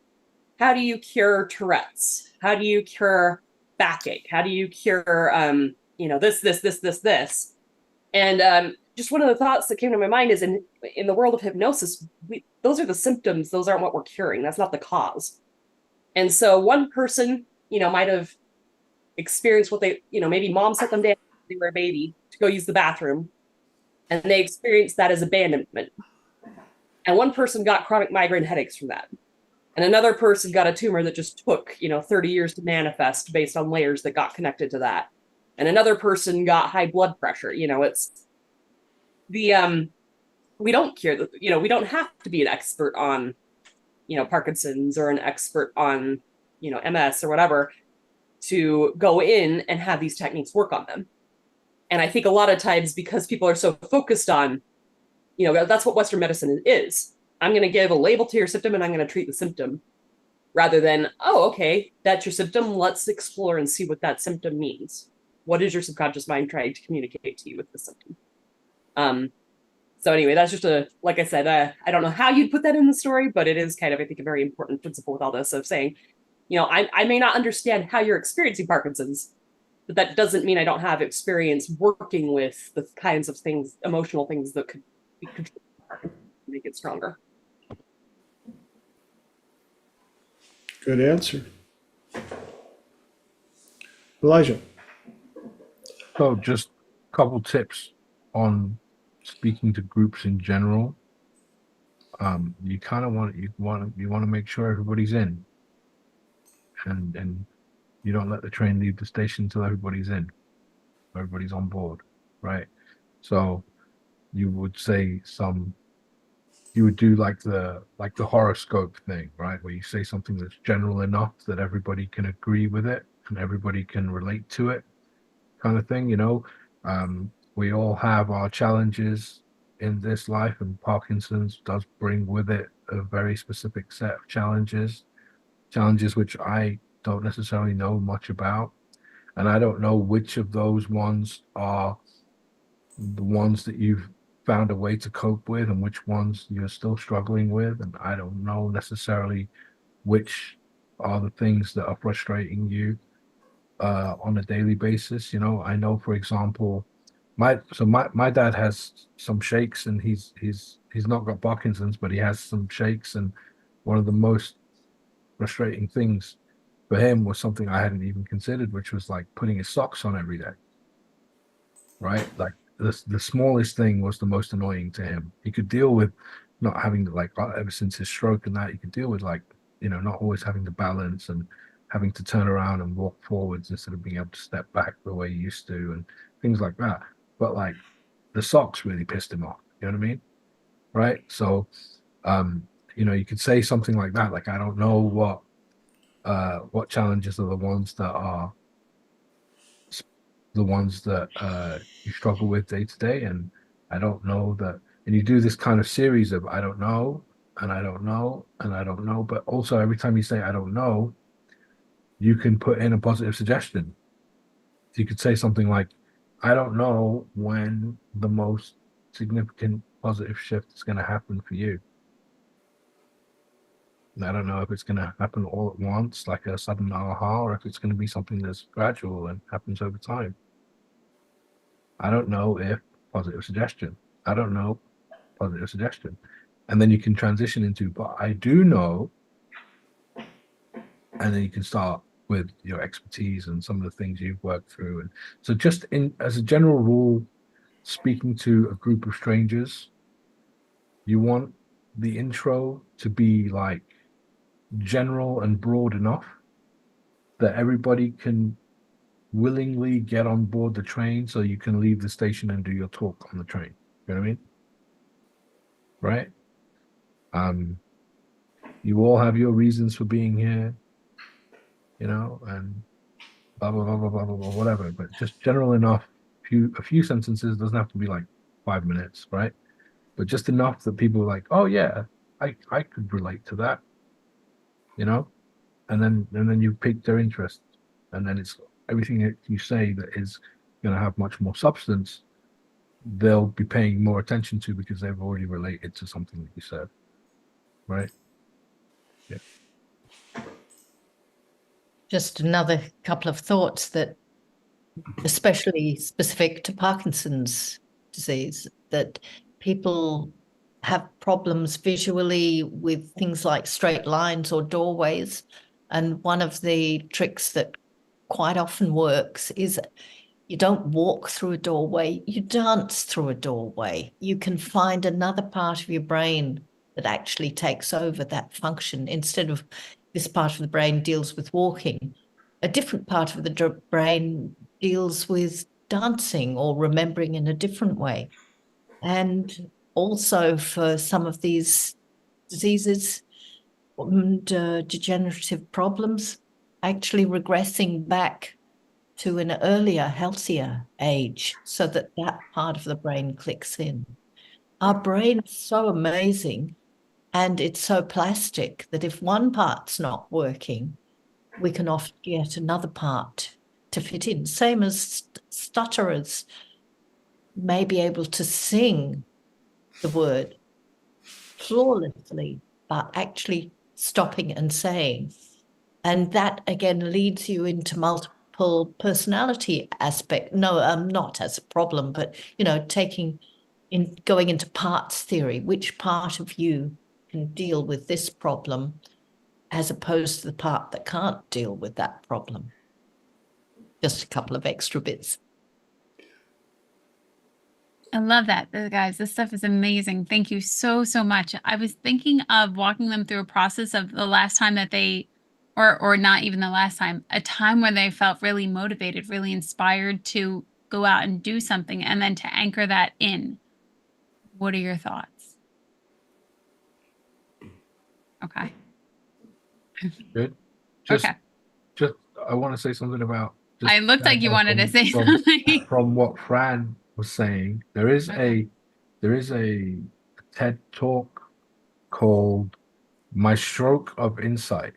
How do you cure Tourette's? How do you cure backache? How do you cure, you know, this? And just one of the thoughts that came to my mind is in the world of hypnosis, those are the symptoms. Those aren't what we're curing. That's not the cause. And so one person, you know, might have experienced what they, you know, maybe mom set them down when they were a baby to go use the bathroom, and they experienced that as abandonment. And one person got chronic migraine headaches from that. And another person got a tumor that just took, you know, 30 years to manifest based on layers that got connected to that. And another person got high blood pressure. You know, it's the, we don't cure the, you know, we don't have to be an expert on, you know, Parkinson's or an expert on, you know, MS or whatever to go in and have these techniques work on them. And I think a lot of times because people are so focused on, you know, that's what Western medicine is. I'm going to give a label to your symptom and I'm going to treat the symptom rather than, oh, okay, that's your symptom. Let's explore and see what that symptom means. What is your subconscious mind trying to communicate to you with the symptom? So anyway, that's just like I said, I don't know how you'd put that in the story, but it is kind of, I think, a very important principle with all this of saying, you know, I may not understand how you're experiencing Parkinson's, but that doesn't mean I don't have experience working with the kinds of things, emotional things that could be contributing to make it stronger. Good answer. Elijah. So just a couple tips on speaking to groups in general. You kind of want to make sure everybody's in, and you don't let the train leave the station until everybody's in. everybody's on board, right? So you would say you would do like the horoscope thing, right? Where you say something that's general enough that everybody can agree with it and everybody can relate to it, kind of thing, we all have our challenges in this life, and Parkinson's does bring with it a very specific set of challenges which I don't necessarily know much about, and I don't know which of those ones are the ones that you've found a way to cope with and which ones you're still struggling with, and I don't know necessarily which are the things that are frustrating you on a daily basis. I know, for example, my dad has some shakes, and he's not got Parkinson's, but he has some shakes, and one of the most frustrating things for him was something I hadn't even considered, which was like putting his socks on every day, right? Like the smallest thing was the most annoying to him. He could deal with not having like ever since his stroke and that, he could deal with like not always having to balance and having to turn around and walk forwards instead of being able to step back the way he used to and things like that. But like the socks really pissed him off. You know what I mean? Right? So you could say something like that, like I don't know what challenges are the ones that you struggle with day to day, and I don't know that. And you do this kind of series of I don't know, and I don't know, and I don't know, but also every time you say I don't know, you can put in a positive suggestion. So you could say something like, I don't know when the most significant positive shift is going to happen for you. And I don't know if it's going to happen all at once, like a sudden aha, or if it's going to be something that's gradual and happens over time. I don't know if positive suggestion. I don't know positive suggestion. And then you can transition into, but I do know. And then you can start with your expertise and some of the things you've worked through. And so just as a general rule, speaking to a group of strangers, you want the intro to be like general and broad enough that everybody can willingly get on board the train, so you can leave the station and do your talk on the train. You know what I mean? Right? You all have your reasons for being here, and blah blah blah blah blah blah, whatever. But just general enough, a few sentences, doesn't have to be like 5 minutes, right? But just enough that people are like, oh yeah, I could relate to that, and then you pique their interest, and then it's everything that you say that is going to have much more substance, they'll be paying more attention to because they've already related to something that you said, right? Yeah. Just another couple of thoughts that, especially specific to Parkinson's disease, that people have problems visually with things like straight lines or doorways. And one of the tricks that quite often works is you don't walk through a doorway, you dance through a doorway. You can find another part of your brain that actually takes over that function. Instead of this part of the brain deals with walking, a different part of the brain deals with dancing or remembering in a different way. And also for some of these diseases and degenerative problems, actually regressing back to an earlier, healthier age so that that part of the brain clicks in. Our brain is so amazing and it's so plastic that if one part's not working, we can often get another part to fit in. Same as stutterers may be able to sing the word flawlessly, but actually stopping and saying. And that again leads you into multiple personality aspect. No, not as a problem, but going into parts theory, which part of you can deal with this problem as opposed to the part that can't deal with that problem. Just a couple of extra bits. I love that, guys. This stuff is amazing. Thank you so, so much. I was thinking of walking them through a process of the last time that they, or not even the last time, a time when they felt really motivated, really inspired to go out and do something, and then to anchor that in. What are your thoughts? Okay. Good. Just, Okay. I want to say something about. I looked like you wanted to say something. From what Fran was saying, there is Okay. a TED talk called "My Stroke of Insight."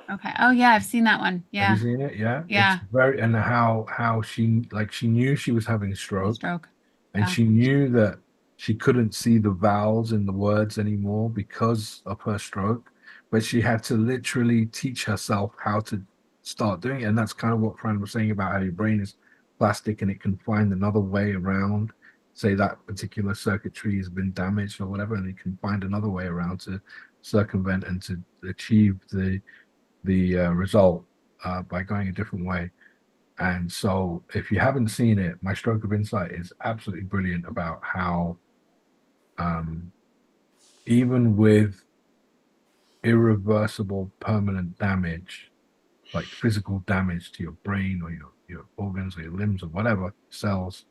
Okay. Oh yeah, I've seen that one. Have Yeah. you seen it? Yeah. Yeah. It's very, and how she knew she was having a stroke, Stroke. and Yeah. she knew that she couldn't see the vowels in the words anymore because of her stroke, but she had to literally teach herself how to start doing it. And that's kind of what Fran was saying about how your brain is plastic and it can find another way around. Say that particular circuitry has been damaged or whatever, and it can find another way around to circumvent and to achieve the result by going a different way. And so if you haven't seen it, My Stroke of Insight is absolutely brilliant about how even with irreversible permanent damage, like physical damage to your brain or your organs or your limbs or whatever, cells,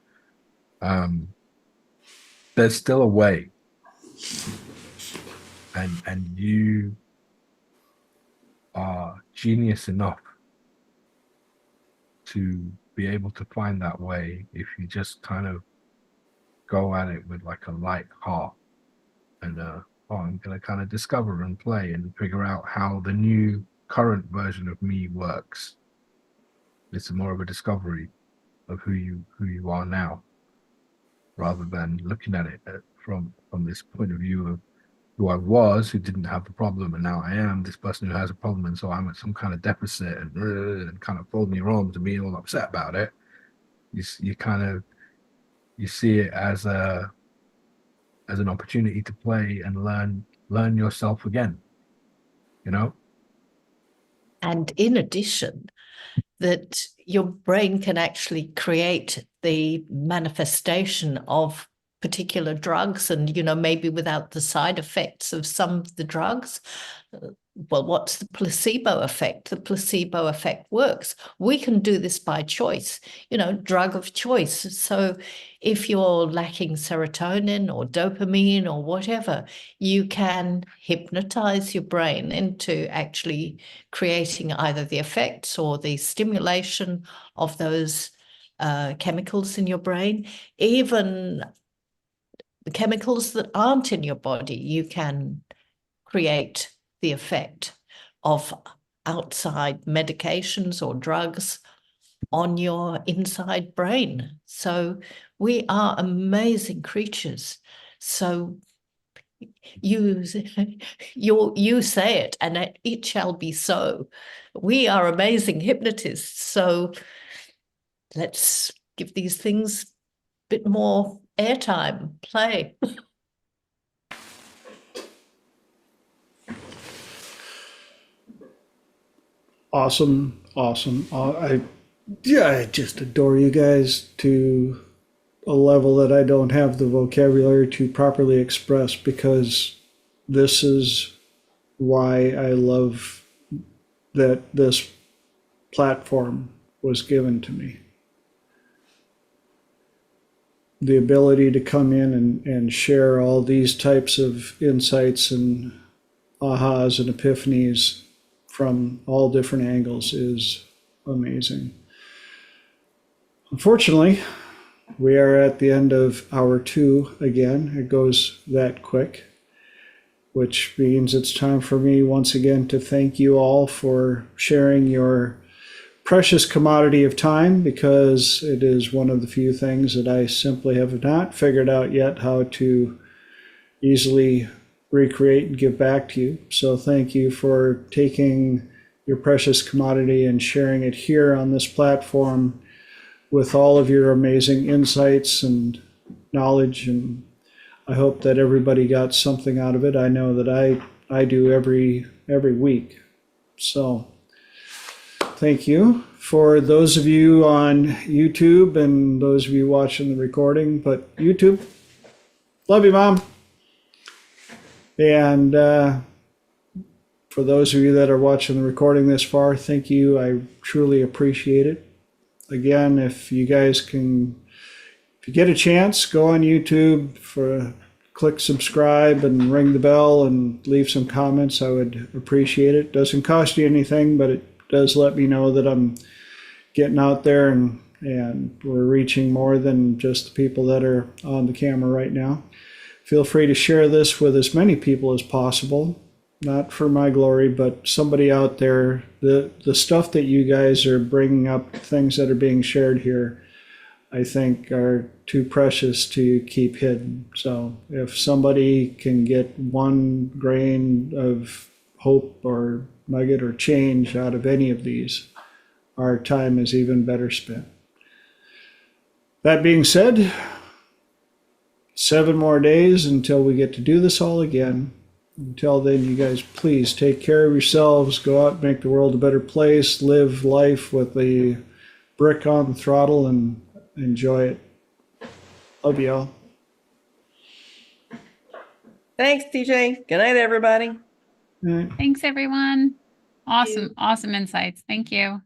there's still a way. And you are genius enough to be able to find that way if you just kind of go at it with like a light heart and I'm going to kind of discover and play and figure out how the new current version of me works. It's more of a discovery of who you are now, rather than looking at it from this point of view of who I was, who didn't have the problem, and now I am this person who has a problem, and so I'm at some kind of deficit and kind of folding your arms and being all upset about it. You see it as an opportunity to play and learn yourself again, you know. And in addition, that your brain can actually create the manifestation of particular drugs, and maybe without the side effects of some of the drugs. Well, what's the placebo effect? The placebo effect works. We can do this by choice, drug of choice. So if you're lacking serotonin or dopamine or whatever, you can hypnotize your brain into actually creating either the effects or the stimulation of those chemicals in your brain. Even the chemicals that aren't in your body, you can create the effect of outside medications or drugs on your inside brain. So we are amazing creatures. So you say it, and it shall be so. We are amazing hypnotists. So let's give these things a bit more airtime, play. Awesome. I just adore you guys to a level that I don't have the vocabulary to properly express, because this is why I love that this platform was given to me. The ability to come in and share all these types of insights and ahas and epiphanies from all different angles is amazing. Unfortunately, we are at the end of hour 2 again. It goes that quick, which means it's time for me once again to thank you all for sharing your precious commodity of time, because it is one of the few things that I simply have not figured out yet how to easily recreate and give back to you. So thank you for taking your precious commodity and sharing it here on this platform with all of your amazing insights and knowledge. And I hope that everybody got something out of it. I know that I do every week. So thank you. For those of you on YouTube and those of you watching the recording, but YouTube, love you, Mom. And for those of you that are watching the recording this far, thank you. I truly appreciate it. again, if you guys can, if you get a chance, go on YouTube click subscribe and ring the bell and leave some comments. I would appreciate it. Doesn't cost you anything, but it does let me know that I'm getting out there and we're reaching more than just the people that are on the camera right now. Feel free to share this with as many people as possible. Not for my glory, but somebody out there, the stuff that you guys are bringing up, things that are being shared here, I think are too precious to keep hidden. So if somebody can get one grain of hope or nugget or change out of any of these, our time is even better spent. That being said, 7 more days until we get to do this all again. Until then, you guys, please take care of yourselves. Go out and make the world a better place. Live life with the brick on the throttle and enjoy it. Love y'all. Thanks, TJ. Good night, everybody. All right. Thanks, everyone. Awesome insights. Thank you.